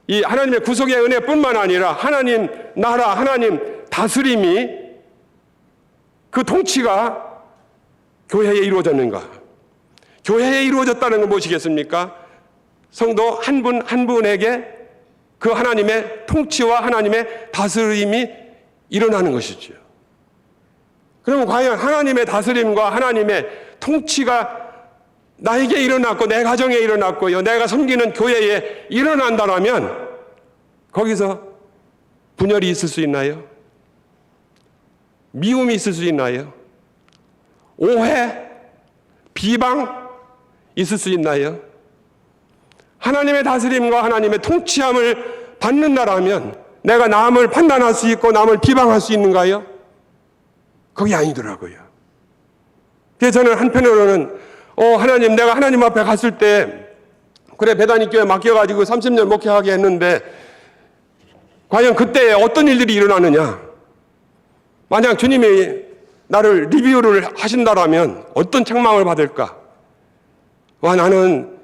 이 하나님의 구속의 은혜뿐만 아니라 하나님 나라, 하나님 다스림이, 그 통치가 교회에 이루어졌는가? 교회에 이루어졌다는 건 무엇이겠습니까? 성도 한 분 한 분에게 그 하나님의 통치와 하나님의 다스림이 일어나는 것이죠. 그러면 과연 하나님의 다스림과 하나님의 통치가 나에게 일어났고 내 가정에 일어났고요, 내가 섬기는 교회에 일어난다면 거기서 분열이 있을 수 있나요? 미움이 있을 수 있나요? 오해, 비방 있을 수 있나요? 하나님의 다스림과 하나님의 통치함을 받는다라면 내가 남을 판단할 수 있고 남을 비방할 수 있는가요? 그게 아니더라고요. 그래서 저는 한편으로는 하나님, 내가 하나님 앞에 갔을 때 그래, 배단위 교회 맡겨가지고 30년 목회하게 했는데 과연 그때 어떤 일들이 일어나느냐? 만약 주님이 나를 리뷰를 하신다라면 어떤 책망을 받을까? 와, 나는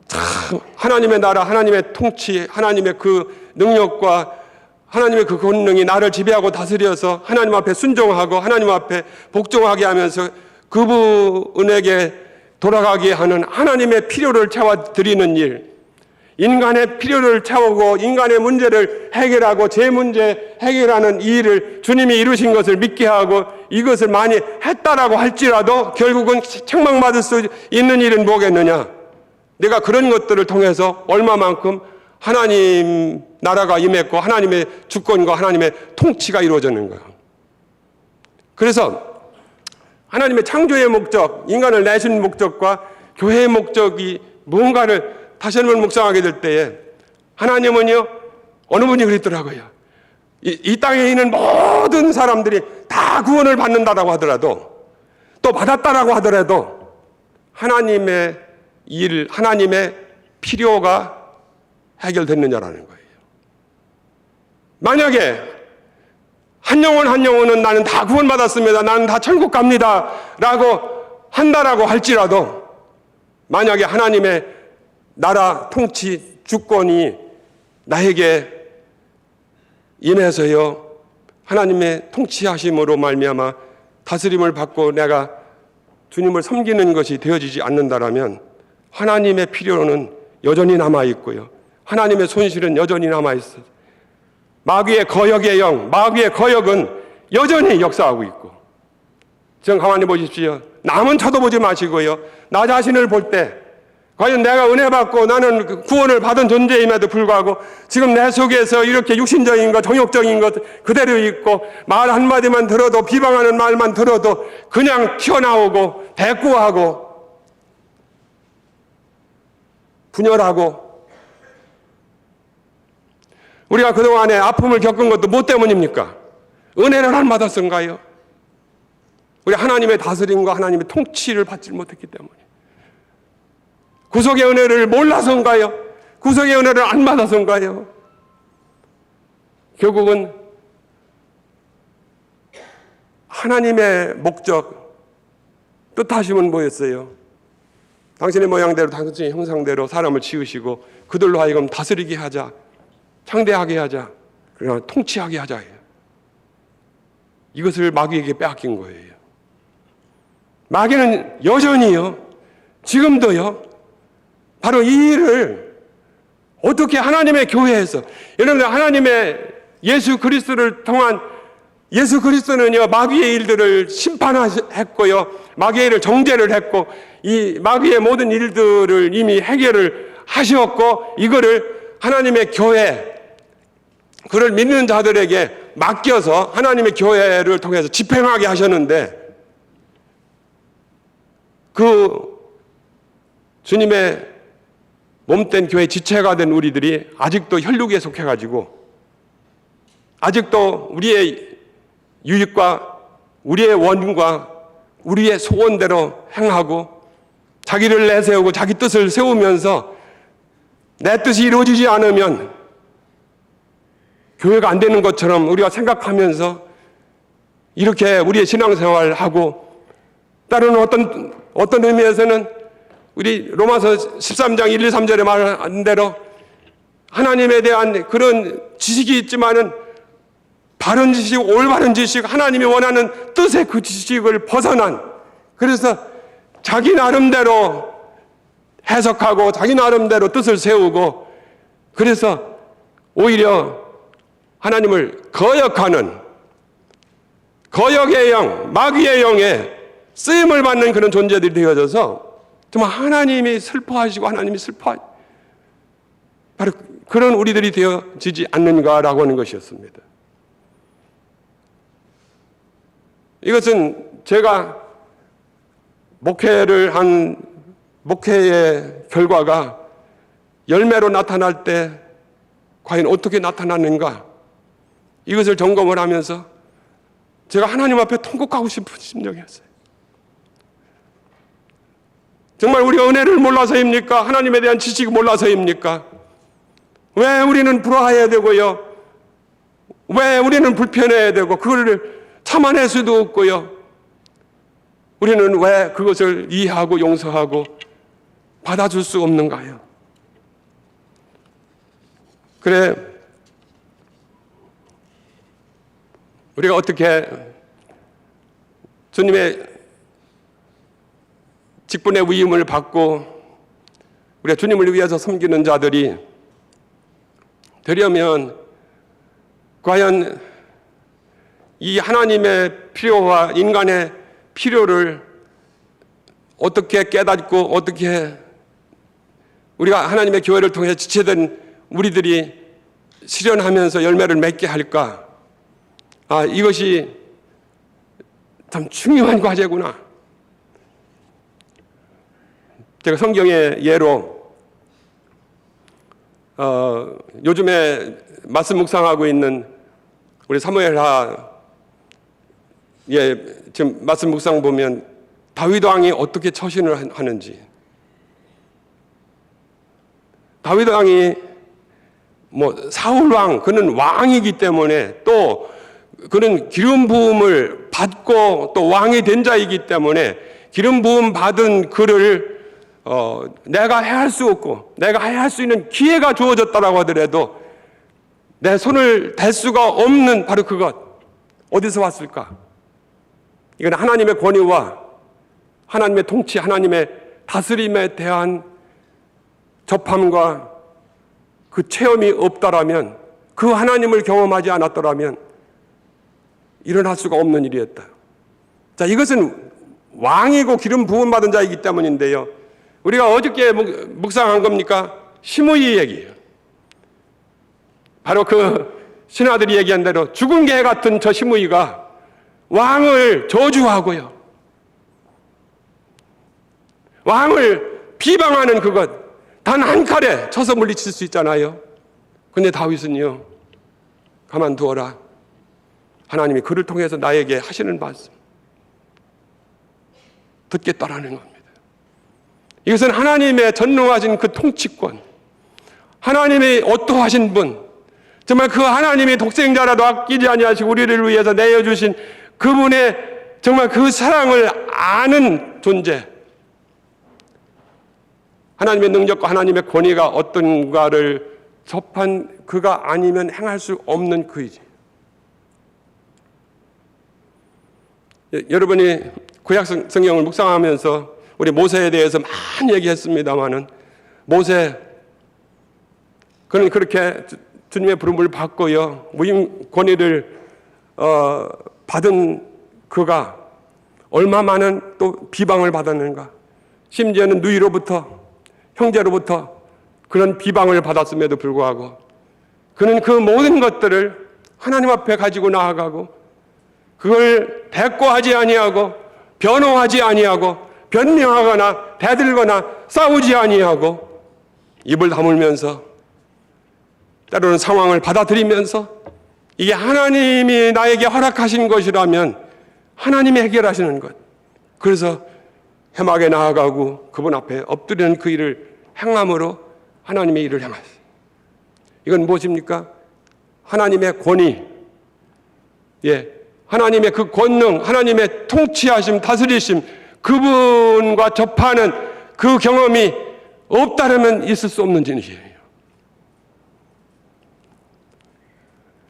참 하나님의 나라, 하나님의 통치, 하나님의 그 능력과 하나님의 그 권능이 나를 지배하고 다스려서 하나님 앞에 순종하고 하나님 앞에 복종하게 하면서 그분에게 돌아가게 하는 하나님의 필요를 채워드리는 일, 인간의 필요를 채우고 인간의 문제를 해결하고 제 문제 해결하는 이 일을 주님이 이루신 것을 믿게 하고 이것을 많이 했다라고 할지라도 결국은 책망받을 수 있는 일은 뭐겠느냐? 내가 그런 것들을 통해서 얼마만큼 하나님 나라가 임했고 하나님의 주권과 하나님의 통치가 이루어졌는가. 그래서 하나님의 창조의 목적, 인간을 내신 목적과 교회의 목적이 뭔가를 다시 한번 묵상하게 될 때에 하나님은요, 어느 분이 그랬더라고요. 이 땅에 있는 모든 사람들이 다 구원을 받는다라고 하더라도, 또 받았다라고 하더라도 하나님의 일, 하나님의 필요가 해결됐느냐라는 거예요. 만약에 한 영혼은 나는 다 구원받았습니다, 나는 다 천국 갑니다 라고 한다라고 할지라도, 만약에 하나님의 나라 통치 주권이 나에게 임해서요, 하나님의 통치하심으로 말미암아 다스림을 받고 내가 주님을 섬기는 것이 되어지지 않는다라면 하나님의 필요는 여전히 남아있고요, 하나님의 손실은 여전히 남아있어요. 마귀의 거역의 영, 마귀의 거역은 여전히 역사하고 있고, 지금 가만히 보십시오. 남은 쳐다보지 마시고요, 나 자신을 볼 때 과연 내가 은혜 받고 나는 구원을 받은 존재임에도 불구하고 지금 내 속에서 이렇게 육신적인 것, 정욕적인 것 그대로 있고, 말 한마디만 들어도, 비방하는 말만 들어도 그냥 튀어나오고 대꾸하고 분열하고, 우리가 그동안에 아픔을 겪은 것도 뭐 때문입니까? 은혜를 안 받았은가요? 우리 하나님의 다스림과 하나님의 통치를 받지 못했기 때문에. 구속의 은혜를 몰라서인가요? 구속의 은혜를 안 받아서인가요? 결국은 하나님의 목적, 뜻하심은 뭐였어요? 당신의 모양대로, 당신의 형상대로 사람을 지으시고 그들로 하여금 다스리게 하자, 창대하게 하자, 그러나 통치하게 하자. 이것을 마귀에게 빼앗긴 거예요. 마귀는 여전히요, 지금도요. 바로 이 일을 어떻게 하나님의 교회에서, 여러분들, 하나님의 예수 그리스도를 통한, 예수 그리스도는요 마귀의 일들을 심판했고요, 마귀의 일을 정죄를 했고, 이 마귀의 모든 일들을 이미 해결을 하셨고, 이거를 하나님의 교회, 그를 믿는 자들에게 맡겨서 하나님의 교회를 통해서 집행하게 하셨는데, 그 주님의 몸된 교회 지체가 된 우리들이 아직도 혈육에 속해가지고, 아직도 우리의 유익과 우리의 원과 우리의 소원대로 행하고, 자기를 내세우고 자기 뜻을 세우면서 내 뜻이 이루어지지 않으면 교회가 안 되는 것처럼 우리가 생각하면서 이렇게 우리의 신앙생활하고, 때로는 어떤 의미에서는 우리 로마서 13장 1, 2, 3절에 말한 대로 하나님에 대한 그런 지식이 있지만은 바른 지식, 올바른 지식, 하나님이 원하는 뜻의 그 지식을 벗어난, 그래서 자기 나름대로 해석하고 자기 나름대로 뜻을 세우고, 그래서 오히려 하나님을 거역하는 거역의 영, 마귀의 영에 쓰임을 받는 그런 존재들이 되어져서 정말 하나님이 슬퍼하시고 하나님이 바로 그런 우리들이 되어지지 않는가라고 하는 것이었습니다. 이것은 제가 목회의 결과가 열매로 나타날 때 과연 어떻게 나타나는가, 이것을 점검을 하면서 제가 하나님 앞에 통곡하고 싶은 심정이었어요. 정말 우리가 은혜를 몰라서입니까? 하나님에 대한 지식이 몰라서입니까? 왜 우리는 불화해야 되고요? 왜 우리는 불편해야 되고 그걸 참아낼 수도 없고요? 우리는 왜 그것을 이해하고 용서하고 받아줄 수 없는가요? 그래, 우리가 어떻게 주님의 직분의 위임을 받고 우리가 주님을 위해서 섬기는 자들이 되려면 과연 이 하나님의 필요와 인간의 필요를 어떻게 깨닫고 어떻게 우리가 하나님의 교회를 통해 지체된 우리들이 실현하면서 열매를 맺게 할까? 이것이 참 중요한 과제구나. 제가 성경의 예로 요즘에 말씀 묵상하고 있는 우리 사무엘하 지금 말씀 묵상 보면 다윗 왕이 어떻게 처신을 하는지, 다윗 왕이 사울 왕, 그는 왕이기 때문에 또 그는 기름 부음을 받고 또 왕이 된 자이기 때문에 기름 부음 받은 그를 내가 해할 수 없고 내가 해할 수 있는 기회가 주어졌다라고 하더라도 내 손을 댈 수가 없는 바로 그것, 어디서 왔을까? 이건 하나님의 권위와 하나님의 통치, 하나님의 다스림에 대한 접함과 그 체험이 없다라면, 그 하나님을 경험하지 않았더라면 일어날 수가 없는 일이었다. 자, 이것은 왕이고 기름 부음 받은 자이기 때문인데요. 우리가 어저께 묵상한 겁니까? 시므이 얘기예요. 바로 그 신하들이 얘기한 대로 죽은 개 같은 저 시므이가 왕을 저주하고요, 왕을 비방하는 그것, 단 한 칼에 쳐서 물리칠 수 있잖아요. 근데 다윗은요, 가만두어라. 하나님이 그를 통해서 나에게 하시는 말씀 듣겠다라는 겁니다. 이것은 하나님의 전능하신 그 통치권, 하나님이 어떠하신 분, 정말 그 하나님이 독생자라도 아끼지 아니하시고 우리를 위해서 내어주신 그분의 정말 그 사랑을 아는 존재, 하나님의 능력과 하나님의 권위가 어떤가를 접한 그가 아니면 행할 수 없는 그이지. 여러분이 구약 성경을 묵상하면서 우리 모세에 대해서 많이 얘기했습니다마는 모세 그는 그렇게 주님의 부름을 받고요 무임 권위를 받은 그가 얼마 많은 또 비방을 받았는가. 심지어는 누이로부터 형제로부터 그런 비방을 받았음에도 불구하고 그는 그 모든 것들을 하나님 앞에 가지고 나아가고 그걸 대꾸하지 아니하고 변호하지 아니하고 변명하거나 대들거나 싸우지 아니하고 입을 다물면서 때로는 상황을 받아들이면서 이게 하나님이 나에게 허락하신 것이라면 하나님이 해결하시는 것. 그래서 해막에 나아가고 그분 앞에 엎드리는 그 일을 행함으로 하나님의 일을 행하시죠. 이건 무엇입니까? 하나님의 권위, 하나님의 그 권능, 하나님의 통치하심, 다스리심, 그분과 접하는 그 경험이 없다면 있을 수 없는 진실이에요.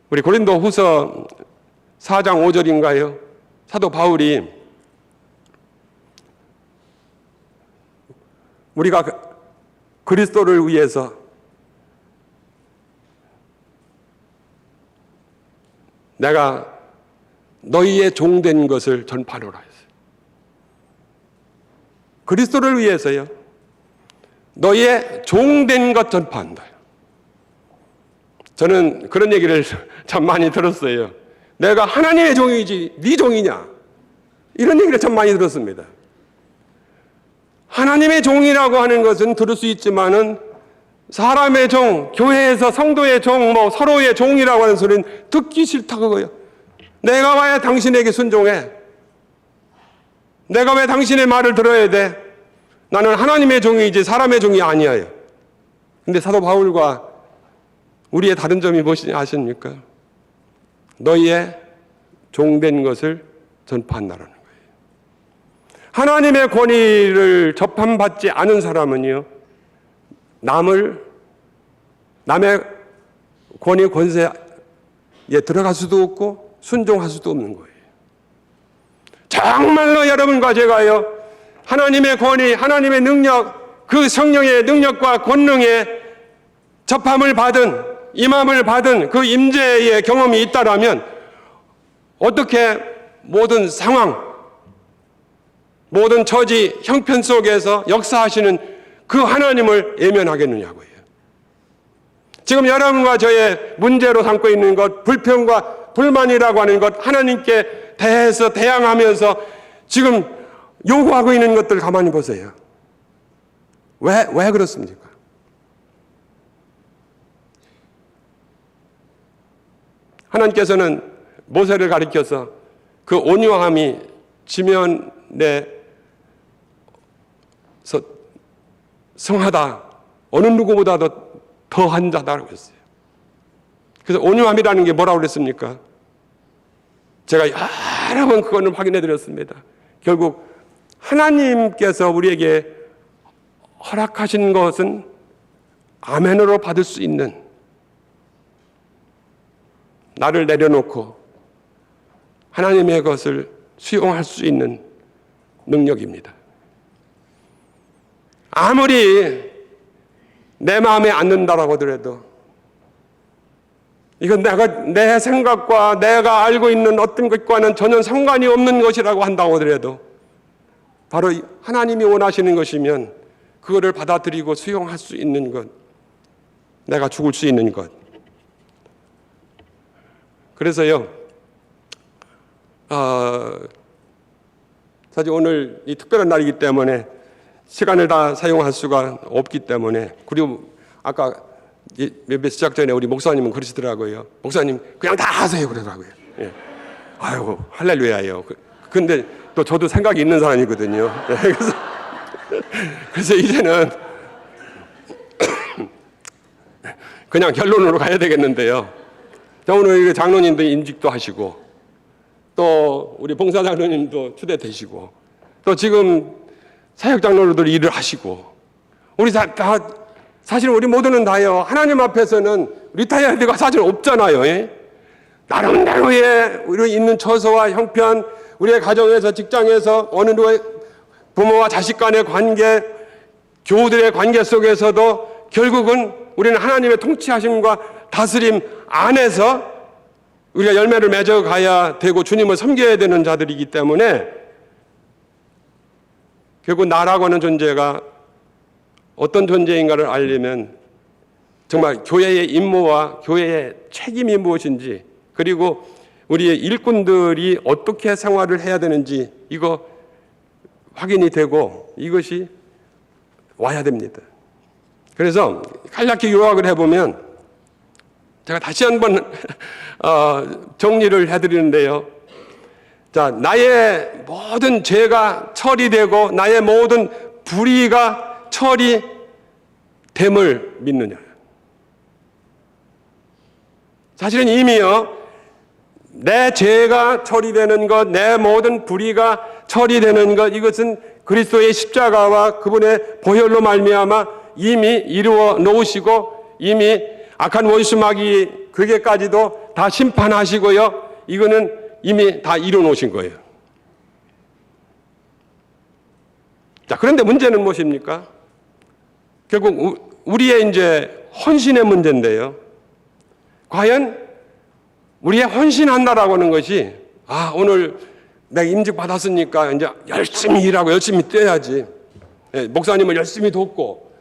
우리 고린도 후서 4장 5절인가요? 사도 바울이 우리가 그리스도를 위해서 내가 너희의 종된 것을 전파하노라 했어요. 그리스도를 위해서요. 너희의 종된 것 전파한다. 저는 그런 얘기를 참 많이 들었어요. 내가 하나님의 종이지 네 종이냐? 이런 얘기를 참 많이 들었습니다. 하나님의 종이라고 하는 것은 들을 수 있지만은 사람의 종, 교회에서 성도의 종, 서로의 종이라고 하는 소리는 듣기 싫다고요. 내가 왜 당신에게 순종해? 내가 왜 당신의 말을 들어야 돼? 나는 하나님의 종이지 사람의 종이 아니에요. 근데 사도 바울과 우리의 다른 점이 무엇이냐 아십니까? 너희의 종된 것을 전파한다라는 거예요. 하나님의 권위를 접함받지 않은 사람은요, 남의 권위 권세에 들어갈 수도 없고 순종할 수도 없는 거예요. 정말로 여러분과 제가요, 하나님의 권위, 하나님의 능력, 그 성령의 능력과 권능에 접함을 받은, 임함을 받은 그 임재의 경험이 있다라면 어떻게 모든 상황, 모든 처지, 형편 속에서 역사하시는 그 하나님을 외면하겠느냐고요. 지금 여러분과 저의 문제로 삼고 있는 것, 불평과 불만이라고 하는 것, 하나님께 대해서 대항하면서 지금 요구하고 있는 것들 가만히 보세요. 왜 그렇습니까? 하나님께서는 모세를 가리켜서 그 온유함이 지면에 성하다, 어느 누구보다도 더한 자다라고 했어요. 그래서 온유함이라는 게 뭐라고 그랬습니까? 제가 여러 번 그거는 확인해 드렸습니다. 결국 하나님께서 우리에게 허락하신 것은 아멘으로 받을 수 있는, 나를 내려놓고 하나님의 것을 수용할 수 있는 능력입니다. 아무리 내 마음에 안 든다라고 하더라도, 이건 내 생각과 내가 알고 있는 어떤 것과는 전혀 상관이 없는 것이라고 한다고 하더라도 바로 하나님이 원하시는 것이면 그거를 받아들이고 수용할 수 있는 것, 내가 죽을 수 있는 것. 그래서요, 사실 오늘 이 특별한 날이기 때문에 시간을 다 사용할 수가 없기 때문에, 그리고 아까 예배 시작 전에 우리 목사님은 그러시더라고요. 목사님 그냥 다 하세요 그러더라고요. 예. 아이고 할렐루야예요. 근데 또 저도 생각이 있는 사람이거든요. 그래서 이제는 그냥 결론으로 가야 되겠는데요. 자, 오늘 장로님도 임직도 하시고 또 우리 봉사 장로님도 추대되시고 또 지금 사역 장로들 일을 하시고 우리 다 사실 우리 모두는 다요, 하나님 앞에서는 리타이어드가 사실 없잖아요. 예? 나름대로의 우리 있는 처소와 형편, 우리의 가정에서, 직장에서, 어느 부모와 자식 간의 관계, 교우들의 관계 속에서도 결국은 우리는 하나님의 통치하심과 다스림 안에서 우리가 열매를 맺어가야 되고 주님을 섬겨야 되는 자들이기 때문에 결국 나라고 하는 존재가 어떤 존재인가를 알려면 정말 교회의 임무와 교회의 책임이 무엇인지, 그리고 우리의 일꾼들이 어떻게 생활을 해야 되는지 이거 확인이 되고 이것이 와야 됩니다. 그래서 간략히 요약을 해보면 제가 다시 한번 정리를 해드리는데요. 자, 나의 모든 죄가 처리되고 나의 모든 불의가 처리됨을 믿느냐. 사실은 이미요, 내 죄가 처리되는 것, 내 모든 불의가 처리되는 것, 이것은 그리스도의 십자가와 그분의 보혈로 말미암아 이미 이루어 놓으시고 이미 악한 원수 마귀 그게까지도 다 심판하시고요. 이거는 이미 다 이루어 놓으신 거예요. 자, 그런데 문제는 무엇입니까? 결국 우리의 이제 헌신의 문제인데요. 과연 우리의 헌신한다라고 하는 것이 오늘 내가 임직 받았으니까 이제 열심히 일하고 열심히 뛰어야지. 목사님을 열심히 돕고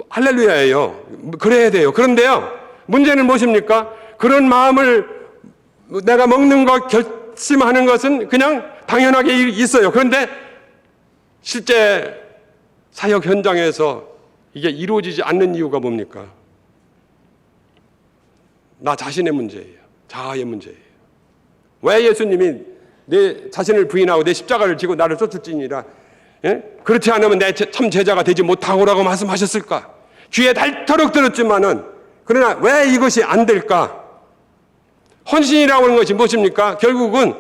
할렐루야예요. 그래야 돼요. 그런데요, 문제는 무엇입니까? 그런 마음을 내가 먹는 것, 결심하는 것은 그냥 당연하게 있어요. 그런데 실제 사역 현장에서 이게 이루어지지 않는 이유가 뭡니까? 나 자신의 문제예요. 자아의 문제예요. 왜 예수님이 내 자신을 부인하고 내 십자가를 지고 나를 쫓을지니라, 그렇지 않으면 내 참 제자가 되지 못하고라고 말씀하셨을까? 귀에 닳도록 들었지만은, 그러나 왜 이것이 안 될까? 헌신이라고 하는 것이 무엇입니까? 결국은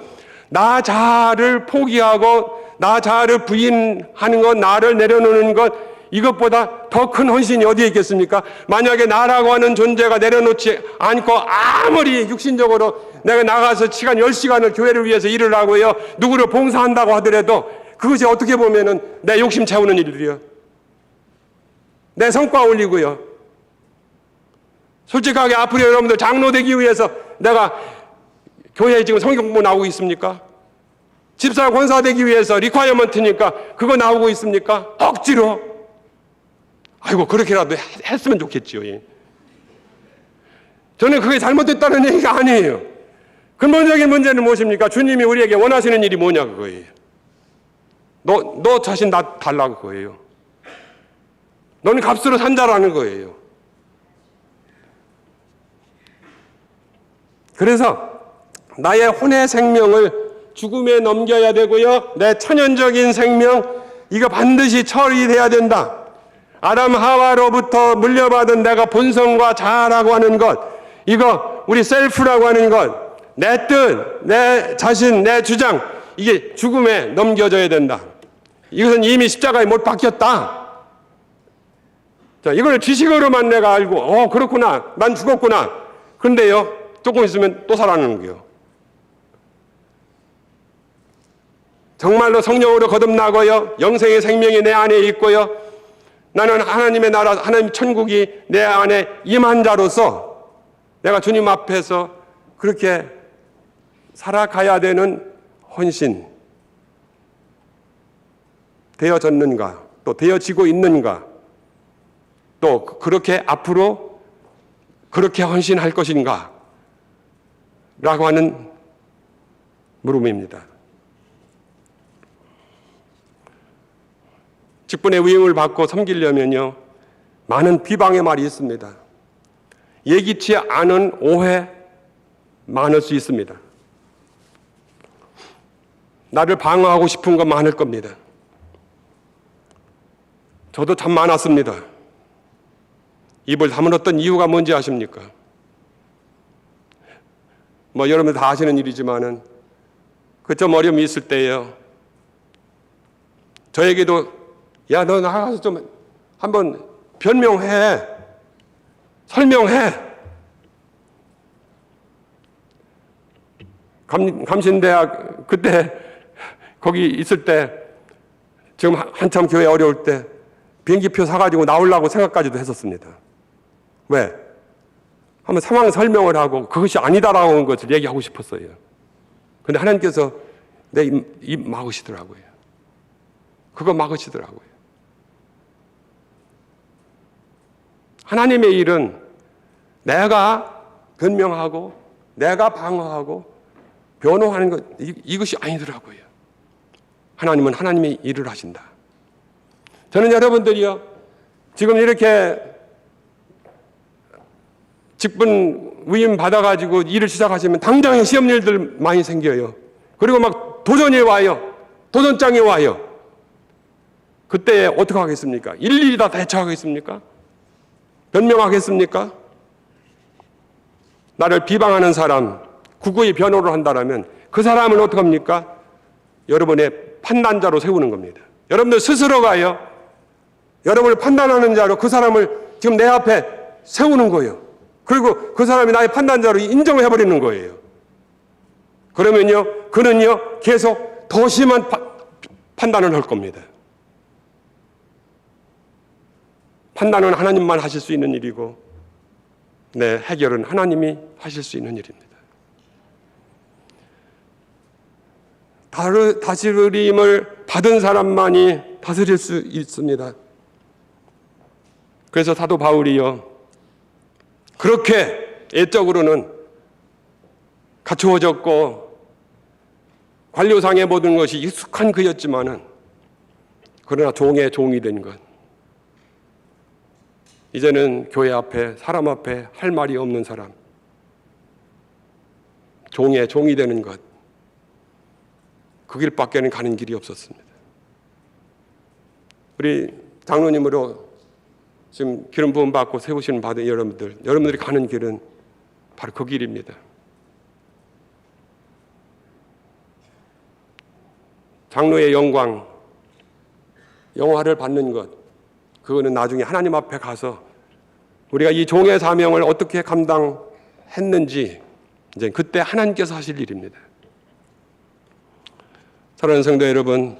나 자아를 포기하고 나 자아를 부인하는 것, 나를 내려놓는 것, 이것보다 더 큰 헌신이 어디에 있겠습니까? 만약에 나라고 하는 존재가 내려놓지 않고 아무리 육신적으로 내가 나가서 시간 10시간을 교회를 위해서 일을 하고요, 누구를 봉사한다고 하더라도 그것이 어떻게 보면은 내 욕심 채우는 일들이요, 내 성과 올리고요. 솔직하게 앞으로 여러분들 장로 되기 위해서 내가 교회에 지금 성경 공부 나오고 있습니까? 집사 권사 되기 위해서 리ኳ이어먼트니까 그거 나오고 있습니까? 억지로. 아이고, 그렇게라도 했으면 좋겠지요. 예. 저는 그게 잘못됐다는 얘기가 아니에요. 근본적인 문제는 무엇입니까? 주님이 우리에게 원하시는 일이 뭐냐 그거예요. 너 자신 나 달라고 그거예요. 너는 값으로 산다라는 거예요. 그래서 나의 혼의 생명을 죽음에 넘겨야 되고요, 내 천연적인 생명 이거 반드시 처리돼야 된다. 아담 하와로부터 물려받은 내가 본성과 자아라고 하는 것, 이거 우리 셀프라고 하는 것, 내 뜻, 내 자신, 내 주장, 이게 죽음에 넘겨져야 된다. 이것은 이미 십자가에 못 박혔다. 자, 이걸 지식으로만 내가 알고 그렇구나, 난 죽었구나. 그런데요, 조금 있으면 또 살아나는 거예요. 정말로 성령으로 거듭나고요, 영생의 생명이 내 안에 있고요, 나는 하나님의 나라, 하나님 천국이 내 안에 임한 자로서 내가 주님 앞에서 그렇게 살아가야 되는 헌신 되어졌는가, 또 되어지고 있는가, 또 그렇게 앞으로 그렇게 헌신할 것인가 라고 하는 물음입니다. 직분의 위임을 받고 섬기려면요, 많은 비방의 말이 있습니다. 예기치 않은 오해 많을 수 있습니다. 나를 방어하고 싶은 건 많을 겁니다. 저도 참 많았습니다. 입을 다물었던 이유가 뭔지 아십니까? 여러분들 다 아시는 일이지만은 그 좀 어려움이 있을 때예요, 저에게도 야, 너 나가서 좀 한번 변명해, 설명해. 감신대학 그때 거기 있을 때 지금 한참 교회 어려울 때 비행기표 사가지고 나오려고 생각까지도 했었습니다. 왜? 한번 상황 설명을 하고 그것이 아니다라고 하는 것을 얘기하고 싶었어요. 근데 하나님께서 내 입 막으시더라고요. 그거 막으시더라고요. 하나님의 일은 내가 변명하고 내가 방어하고 변호하는 것 이것이 아니더라고요. 하나님은 하나님의 일을 하신다. 저는 여러분들이요 지금 이렇게 직분 위임 받아가지고 일을 시작하시면 당장에 시험일들 많이 생겨요. 그리고 막 도전이 와요. 도전장이 와요. 그때 어떻게 하겠습니까? 일일이 다 대처하겠습니까? 변명하겠습니까? 나를 비방하는 사람, 구구의 변호를 한다면 그 사람은 어떻게 합니까? 여러분의 판단자로 세우는 겁니다. 여러분들 스스로가요, 여러분을 판단하는 자로 그 사람을 지금 내 앞에 세우는 거예요. 그리고 그 사람이 나의 판단자로 인정을 해버리는 거예요. 그러면요, 그는요, 계속 더 심한 판단을 할 겁니다. 판단은 하나님만 하실 수 있는 일이고, 네, 해결은 하나님이 하실 수 있는 일입니다. 다스림을 받은 사람만이 다스릴 수 있습니다. 그래서 사도 바울이요, 그렇게 애적으로는 갖추어졌고 관료상의 모든 것이 익숙한 그였지만은 그러나 종의 종이 된 것, 이제는 교회 앞에 사람 앞에 할 말이 없는 사람, 종의 종이 되는 것, 그 길밖에는 가는 길이 없었습니다. 우리 장로님으로 지금 기름 부음 받고 세우시는 받은 여러분들이 가는 길은 바로 그 길입니다. 장로의 영광, 영화를 받는 것, 그거는 나중에 하나님 앞에 가서 우리가 이 종의 사명을 어떻게 감당했는지 이제 그때 하나님께서 하실 일입니다. 사랑하는 성도 여러분,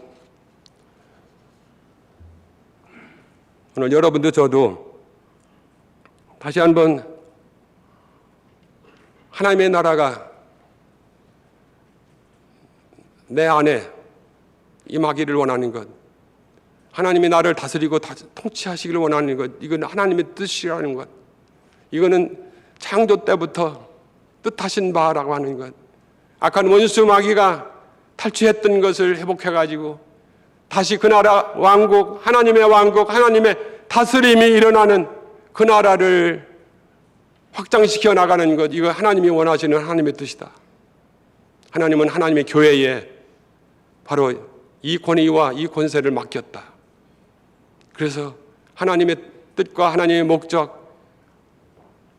오늘 여러분도 저도 다시 한번 하나님의 나라가 내 안에 임하기를 원하는 것, 하나님이 나를 다스리고 통치하시기를 원하는 것, 이건 하나님의 뜻이라는 것, 이거는 창조 때부터 뜻하신 바라고 하는 것, 악한 원수 마귀가 탈취했던 것을 회복해가지고 다시 그 나라 왕국, 하나님의 다스림이 일어나는 그 나라를 확장시켜 나가는 것, 이거 하나님이 원하시는 하나님의 뜻이다. 하나님은 하나님의 교회에 바로 이 권위와 이 권세를 맡겼다. 그래서 하나님의 뜻과 하나님의 목적,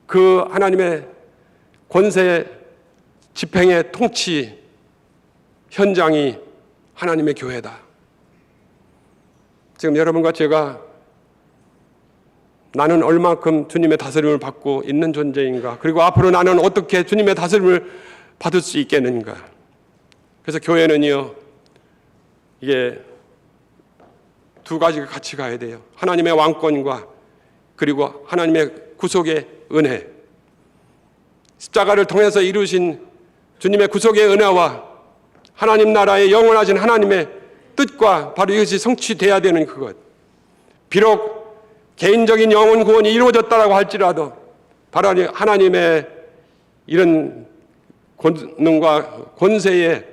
그 하나님의 권세 집행의 통치 현장이 하나님의 교회다. 지금 여러분과 제가 나는 얼마큼 주님의 다스림을 받고 있는 존재인가, 그리고 앞으로 나는 어떻게 주님의 다스림을 받을 수 있겠는가. 그래서 교회는요, 이게 두 가지가 같이 가야 돼요. 하나님의 왕권과 그리고 하나님의 구속의 은혜, 십자가를 통해서 이루신 주님의 구속의 은혜와 하나님 나라의 영원하신 하나님의 뜻과 바로 이것이 성취돼야 되는 그것. 비록 개인적인 영혼 구원이 이루어졌다고 할지라도 바로 하나님의 이런 권능과 권세의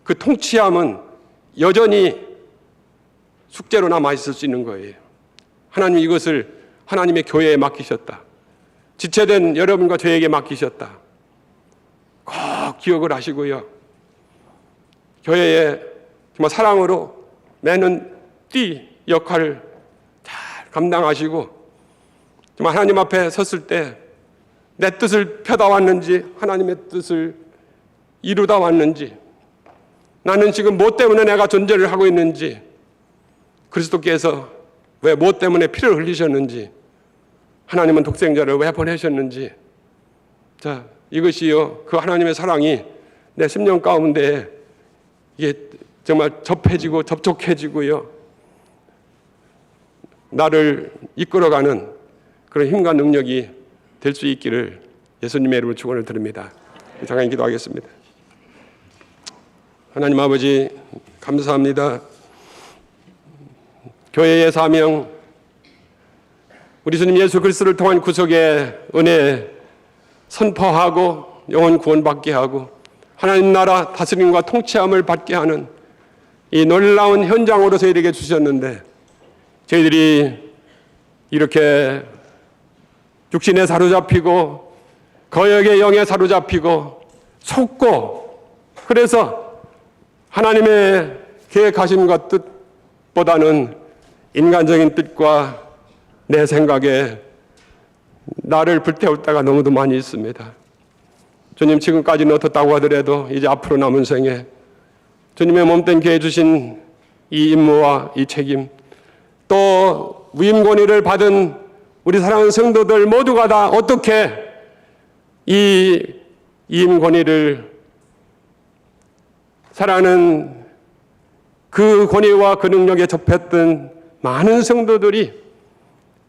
그 통치함은 여전히 숙제로 남아있을 수 있는 거예요. 하나님 이것을 하나님의 교회에 맡기셨다. 지체된 여러분과 저에게 맡기셨다. 꼭 기억을 하시고요. 교회에 정말 사랑으로 매는 띠 역할을 잘 감당하시고 정말 하나님 앞에 섰을 때 내 뜻을 펴다 왔는지 하나님의 뜻을 이루다 왔는지, 나는 지금 뭐 때문에 내가 존재를 하고 있는지, 그리스도께서 왜 뭐 때문에 피를 흘리셨는지, 하나님은 독생자를 왜 보내셨는지, 자, 이것이요, 그 하나님의 사랑이 내 심령 가운데 이게 정말 접해지고 접촉해지고요, 나를 이끌어가는 그런 힘과 능력이 될 수 있기를 예수님의 이름으로 축원을 드립니다. 잠깐 기도하겠습니다. 하나님 아버지 감사합니다. 교회의 사명, 우리 주님 예수 그리스도를 통한 구속의 은혜 선포하고 영혼 구원받게 하고 하나님 나라 다스림과 통치함을 받게 하는 이 놀라운 현장으로 저희에게 주셨는데, 저희들이 이렇게 육신에 사로잡히고 거역의 영에 사로잡히고 속고, 그래서 하나님의 계획하심과 뜻보다는 인간적인 뜻과 내 생각에 나를 불태울 때가 너무도 많이 있습니다. 주님, 지금까지는 어떻다고 하더라도 이제 앞으로 남은 생에 주님의 몸된 교회 주신 이 임무와 이 책임, 또 위임 권위를 받은 우리 사랑하는 성도들 모두가 다 어떻게 이 위임 권위를 사랑하는 그 권위와 그 능력에 접했던 많은 성도들이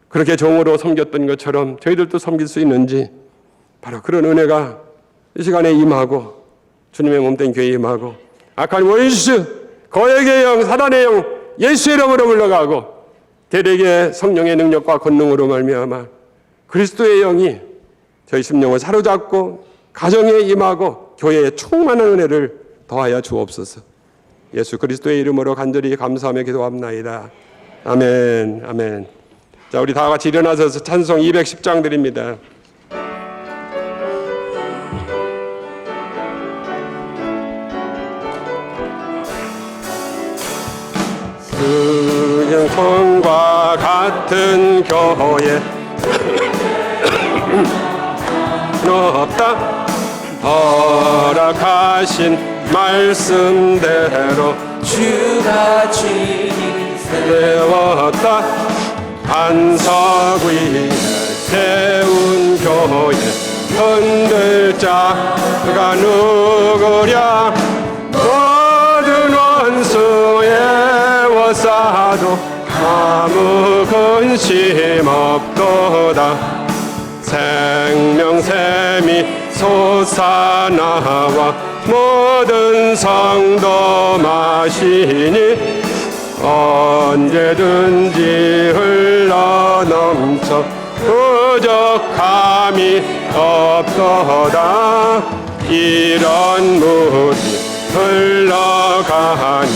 그렇게 종으로 섬겼던 것처럼 저희들도 섬길 수 있는지, 바로 그런 은혜가 이 시간에 임하고 주님의 몸된 교회에 임하고 악한 원수, 거역의 영, 사단의 영 예수의 이름으로 물러가고 대대의 성령의 능력과 권능으로 말미암아 그리스도의 영이 저희 심령을 사로잡고 가정에 임하고 교회에 충만한 은혜를 더하여 주옵소서. 예수 그리스도의 이름으로 간절히 감사하며 기도합나이다. 아멘, 아멘. 자, 우리 다 같이 일어나서 찬송 210장 드립니다. 그 영광과 같은 교회 없다. 허락하신 말씀대로 주가 주님 세웠다. 반석 위에 세운 교회 흔들 자가 누구랴. 모든 원수의 워싸도 아무 근심 없도다. 생명샘이 솟아나와 모든 성도 마시니 언제든지 흘러넘쳐 부족함이 없도다. 이런 물이 흘러가니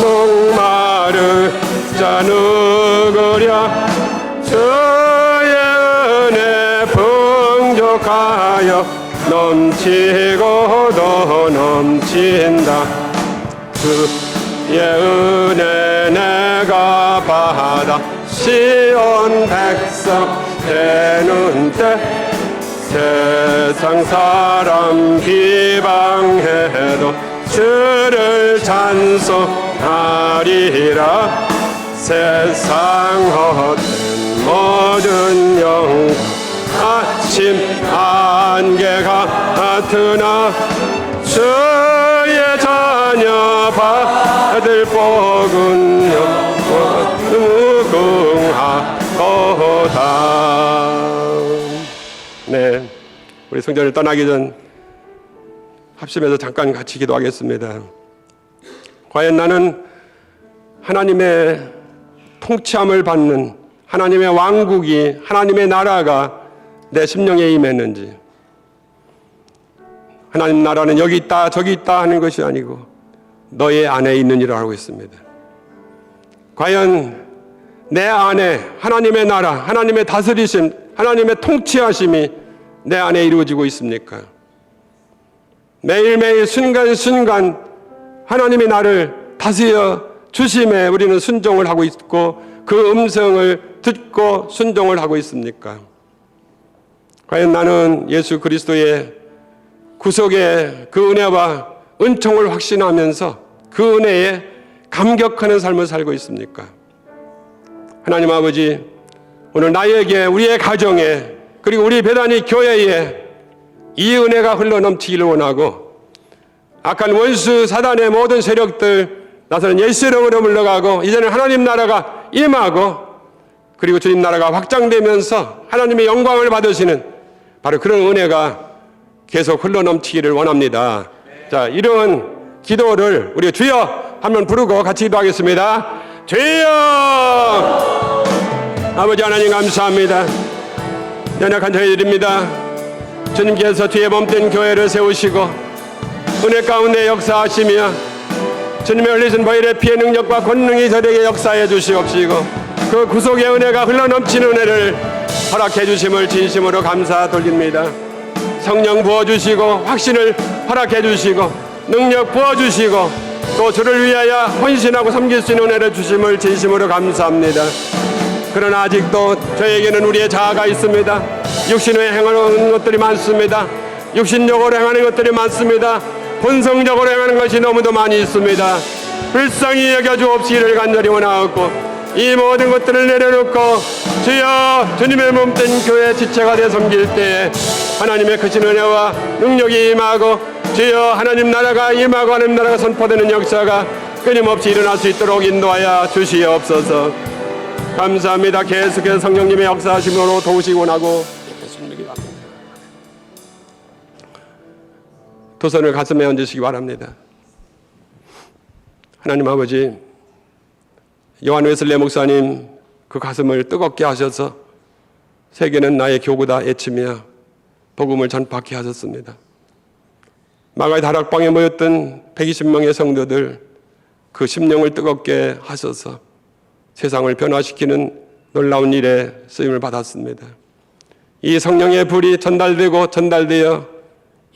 목마를 자 누구랴. 주의 은혜 풍족하여 넘치고 더 넘친다. 주의 은혜 내가 받아 시온 백성 되는 때 세상 사람 비방해도 주를 찬송하리라. 세상 헛된 모든 영광 아침 안개 같으나 주의 자녀 받을 복은 무궁하도다. 네, 우리 성전을 떠나기 전 합심해서 잠깐 같이 기도하겠습니다. 과연 나는 하나님의 통치함을 받는 하나님의 왕국이, 하나님의 나라가 내 심령에 임했는지. 하나님 나라는 여기 있다 저기 있다 하는 것이 아니고 너의 안에 있는 일을 알고 있습니다. 과연 내 안에 하나님의 나라, 하나님의 다스리심, 하나님의 통치하심이 내 안에 이루어지고 있습니까? 매일매일 순간순간 하나님이 나를 다스려 주심에 우리는 순종을 하고 있고 그 음성을 듣고 순종을 하고 있습니까? 과연 나는 예수 그리스도의 구속의 그 은혜와 은총을 확신하면서 그 은혜에 감격하는 삶을 살고 있습니까? 하나님 아버지, 오늘 나에게, 우리의 가정에, 그리고 우리 배단위 교회에 이 은혜가 흘러넘치기를 원하고 악한 원수 사단의 모든 세력들 나서는 예수 이름으로 물러가고 이제는 하나님 나라가 임하고 그리고 주님 나라가 확장되면서 하나님의 영광을 받으시는 바로 그런 은혜가 계속 흘러넘치기를 원합니다. 자, 이런 기도를 우리 주여 한번 부르고 같이 기도하겠습니다. 주여! 아버지 하나님 감사합니다. 연약한 저희들입니다. 주님께서 뒤에 몸된 교회를 세우시고 은혜 가운데 역사하시며 주님의 흘리신 보혈의 피의 능력과 권능이 저에게 역사해 주시옵시고 그 구속의 은혜가 흘러넘치는 은혜를 허락해 주심을 진심으로 감사 돌립니다. 성령 부어주시고 확신을 허락해 주시고 능력 부어주시고 또 주를 위하여 헌신하고 섬길 수 있는 은혜를 주심을 진심으로 감사합니다. 그러나 아직도 저에게는 우리의 자아가 있습니다. 육신에 행하는 것들이 많습니다. 육신적으로 행하는 것들이 많습니다. 본성적으로 행하는 것이 너무도 많이 있습니다. 불쌍히 여겨주옵시기를 간절히 원하옵고 이 모든 것들을 내려놓고 주여 주님의 몸된 교회 지체가 되어 섬길 때에 하나님의 크신 은혜와 능력이 임하고 주여 하나님 나라가 임하고 하나님 나라가 선포되는 역사가 끊임없이 일어날 수 있도록 인도하여 주시옵소서. 감사합니다. 계속해서 성령님의 역사하심으로 도우시기 원하고 두 손을 가슴에 얹으시기 바랍니다. 하나님 아버지, 요한 웨슬레 목사님 그 가슴을 뜨겁게 하셔서 세계는 나의 교구다 외치며 복음을 전파케 하셨습니다. 마가의 다락방에 모였던 120명의 성도들 그 심령을 뜨겁게 하셔서 세상을 변화시키는 놀라운 일에 쓰임을 받았습니다. 이 성령의 불이 전달되고 전달되어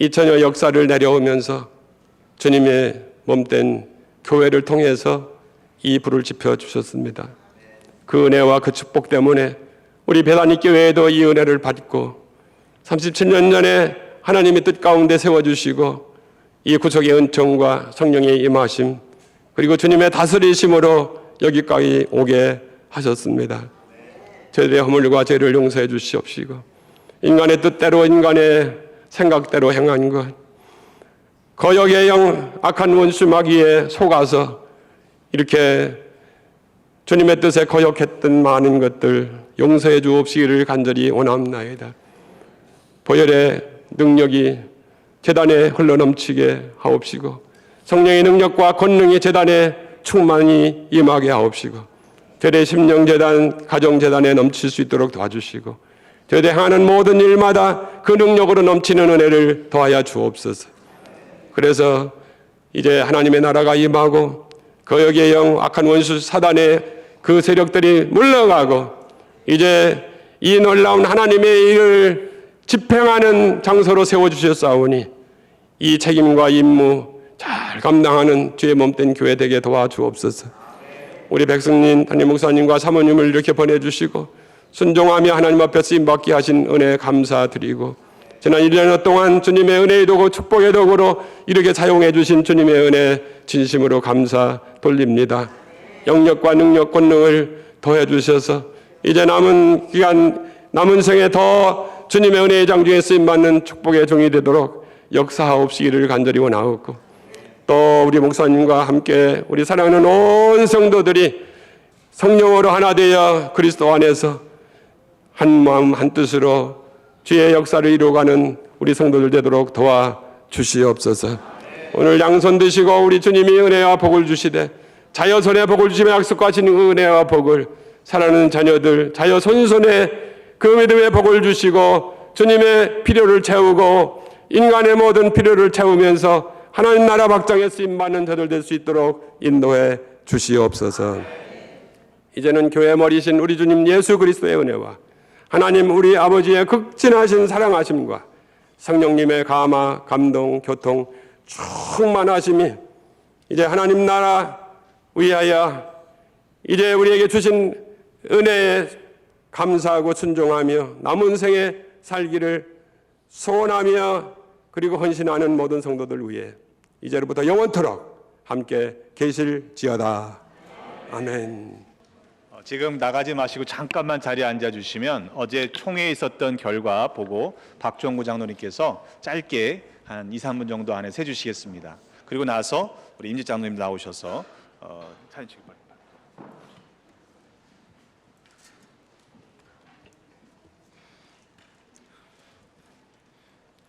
2000여 역사를 내려오면서 주님의 몸된 교회를 통해서 이 불을 지펴주셨습니다. 그 은혜와 그 축복 때문에 우리 배단위교회에도 이 은혜를 받고 37년 전에 하나님의 뜻 가운데 세워주시고 이 구속의 은총과 성령의 임하심 그리고 주님의 다스리심으로 여기까지 오게 하셨습니다. 저희들의 허물과 죄를 용서해 주시옵시고 인간의 뜻대로 인간의 생각대로 행한 것 거역의 영 악한 원수 마귀에 속아서 이렇게 주님의 뜻에 거역했던 많은 것들 용서해 주옵시기를 간절히 원합나이다. 보혈의 능력이 제단에 흘러넘치게 하옵시고 성령의 능력과 권능이 제단에 충만히 임하게 하옵시고 저희의 심령재단, 가정재단에 넘칠 수 있도록 도와주시고 저희들이 행하는 모든 일마다 그 능력으로 넘치는 은혜를 더하여 주옵소서. 그래서 이제 하나님의 나라가 임하고 거역의 영, 악한 원수 사단의 그 세력들이 물러가고 이제 이 놀라운 하나님의 일을 집행하는 장소로 세워주셨사오니 이 책임과 임무 잘 감당하는 주의 몸된 교회 되게 도와주옵소서. 우리 백성님, 담임 목사님과 사모님을 이렇게 보내주시고 순종하며 하나님 앞에 쓰임받게 하신 은혜 감사드리고 지난 1년 동안 주님의 은혜의 도구 축복의 도구로 이렇게 사용해 주신 주님의 은혜 진심으로 감사 돌립니다. 영력과 능력 권능을 더해 주셔서 이제 남은 기간 남은 생에 더 주님의 은혜의 장중에 쓰임받는 축복의 종이 되도록 역사하옵시기를 간절히 원하옵고 또 우리 목사님과 함께 우리 사랑하는 온 성도들이 성령으로 하나 되어 그리스도 안에서 한 마음 한 뜻으로 주의 역사를 이루어가는 우리 성도들 되도록 도와주시옵소서. 오늘 양손 드시고 우리 주님이 은혜와 복을 주시되 자여손에 복을 주시며 약속하신 은혜와 복을 사랑하는 자녀들 자여손손에 그 믿음의 복을 주시고 주님의 필요를 채우고 인간의 모든 필요를 채우면서 하나님 나라 확장에 쓰임받는 저들 될 수 있도록 인도해 주시옵소서. 이제는 교회 머리신 우리 주님 예수 그리스도의 은혜와 하나님 우리 아버지의 극진하신 사랑하심과 성령님의 감화, 감동, 교통, 충만하심이 이제 하나님 나라 위하여 이제 우리에게 주신 은혜에 감사하고 순종하며 남은 생에 살기를 소원하며 그리고 헌신하는 모든 성도들 위해 이제로부터 영원토록 함께 계실지어다. 아멘. 지금 나가지 마시고 잠깐만 자리에 앉아주시면 어제 총회에 있었던 결과 보고 박종구 장로님께서 짧게 한 2, 3분 정도 안에 해주시겠습니다. 그리고 나서 우리 임지 장로님 나오셔서 사진 찍을 거예요.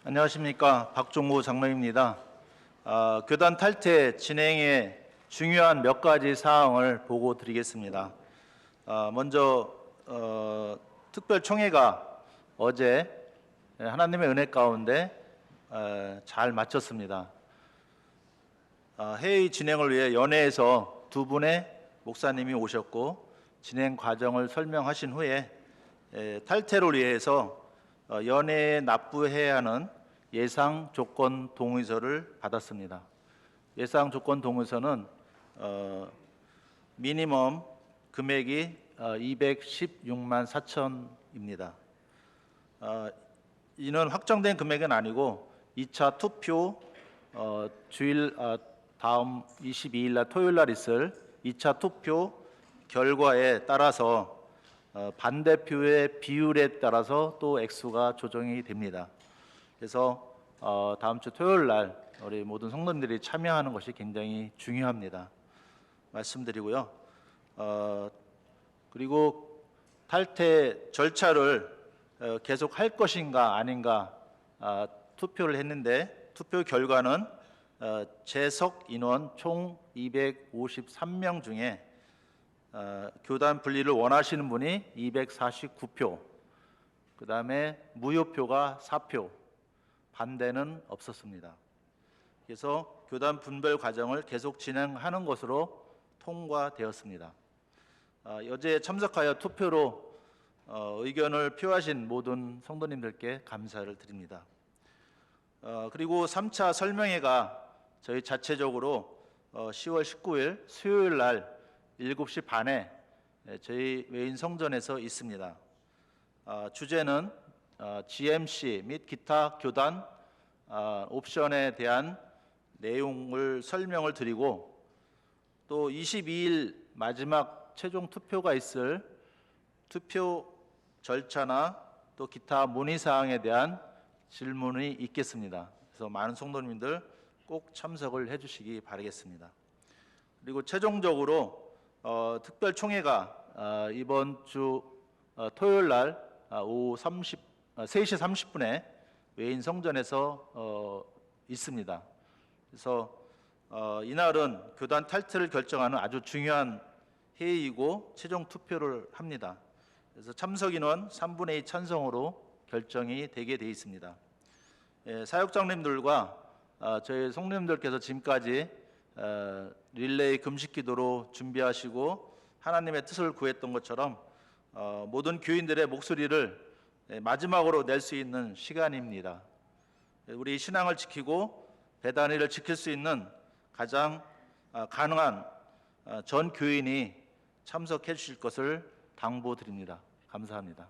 안녕하십니까, 박종무 장로입니다. 교단 탈퇴 진행에 중요한 몇 가지 사항을 보고 드리겠습니다. 먼저 특별총회가 어제 하나님의 은혜 가운데 잘 마쳤습니다. 회의 진행을 위해 연회에서 두 분의 목사님이 오셨고 진행 과정을 설명하신 후에 탈퇴를 위해서 연회에 납부해야 하는 예상 조건 동의서를 받았습니다. 예상 조건 동의서는 미니멈 금액이 216만 4천입니다. 이는 확정된 금액은 아니고 2차 투표 주일 다음 22일 날 토요일 날 있을 2차 투표 결과에 따라서 반대표의 비율에 따라서 또 액수가 조정이 됩니다. 그래서 다음 주 토요일 날 우리 모든 성도님들이 참여하는 것이 굉장히 중요합니다. 말씀드리고요. 그리고 탈퇴 절차를 계속 할 것인가 아닌가 투표를 했는데 투표 결과는 재석 인원 총 253명 중에 교단 분리를 원하시는 분이 249표, 그 다음에 무효표가 4표, 반대는 없었습니다. 그래서 교단 분별 과정을 계속 진행하는 것으로 통과되었습니다. 여제에 참석하여 투표로 의견을 표하신 모든 성도님들께 감사를 드립니다. 그리고 3차 설명회가 저희 자체적으로 10월 19일 수요일 날 7시 반에 저희 외인 성전에서 있습니다. 주제는 GMC 및 기타 교단 옵션에 대한 내용을 설명을 드리고 또 22일 마지막 최종 투표가 있을 투표 절차나 또 기타 문의 사항에 대한 질문이 있겠습니다. 그래서 많은 성도님들 꼭 참석을 해주시기 바라겠습니다. 그리고 최종적으로 특별총회가 이번 주 토요일 날 오후 3시 30분에 외인 성전에서 있습니다. 그래서 이날은 교단 탈퇴를 결정하는 아주 중요한 회의이고 최종 투표를 합니다. 그래서 참석 인원 3분의 2 찬성으로 결정이 되게 돼 있습니다. 사역장님들과 저희 성도님들께서 지금까지 릴레이 금식기도로 준비하시고 하나님의 뜻을 구했던 것처럼 모든 교인들의 목소리를 마지막으로 낼 수 있는 시간입니다. 우리 신앙을 지키고 배단위를 지킬 수 있는 가장 가능한 전 교인이 참석해 주실 것을 당부드립니다. 감사합니다.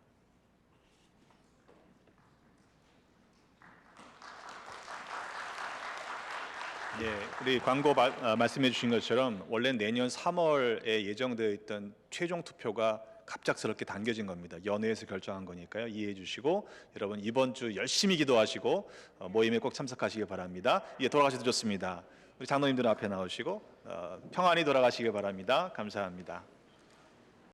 예, 우리 광고 말씀해 주신 것처럼 원래 내년 3월에 예정되어 있던 최종 투표가 갑작스럽게 당겨진 겁니다. 연회에서 결정한 거니까요. 이해해 주시고 여러분 이번 주 열심히 기도하시고 모임에 꼭 참석하시기 바랍니다. 예, 돌아가셔도 좋습니다. 우리 장로님들 앞에 나오시고 평안히 돌아가시기 바랍니다. 감사합니다.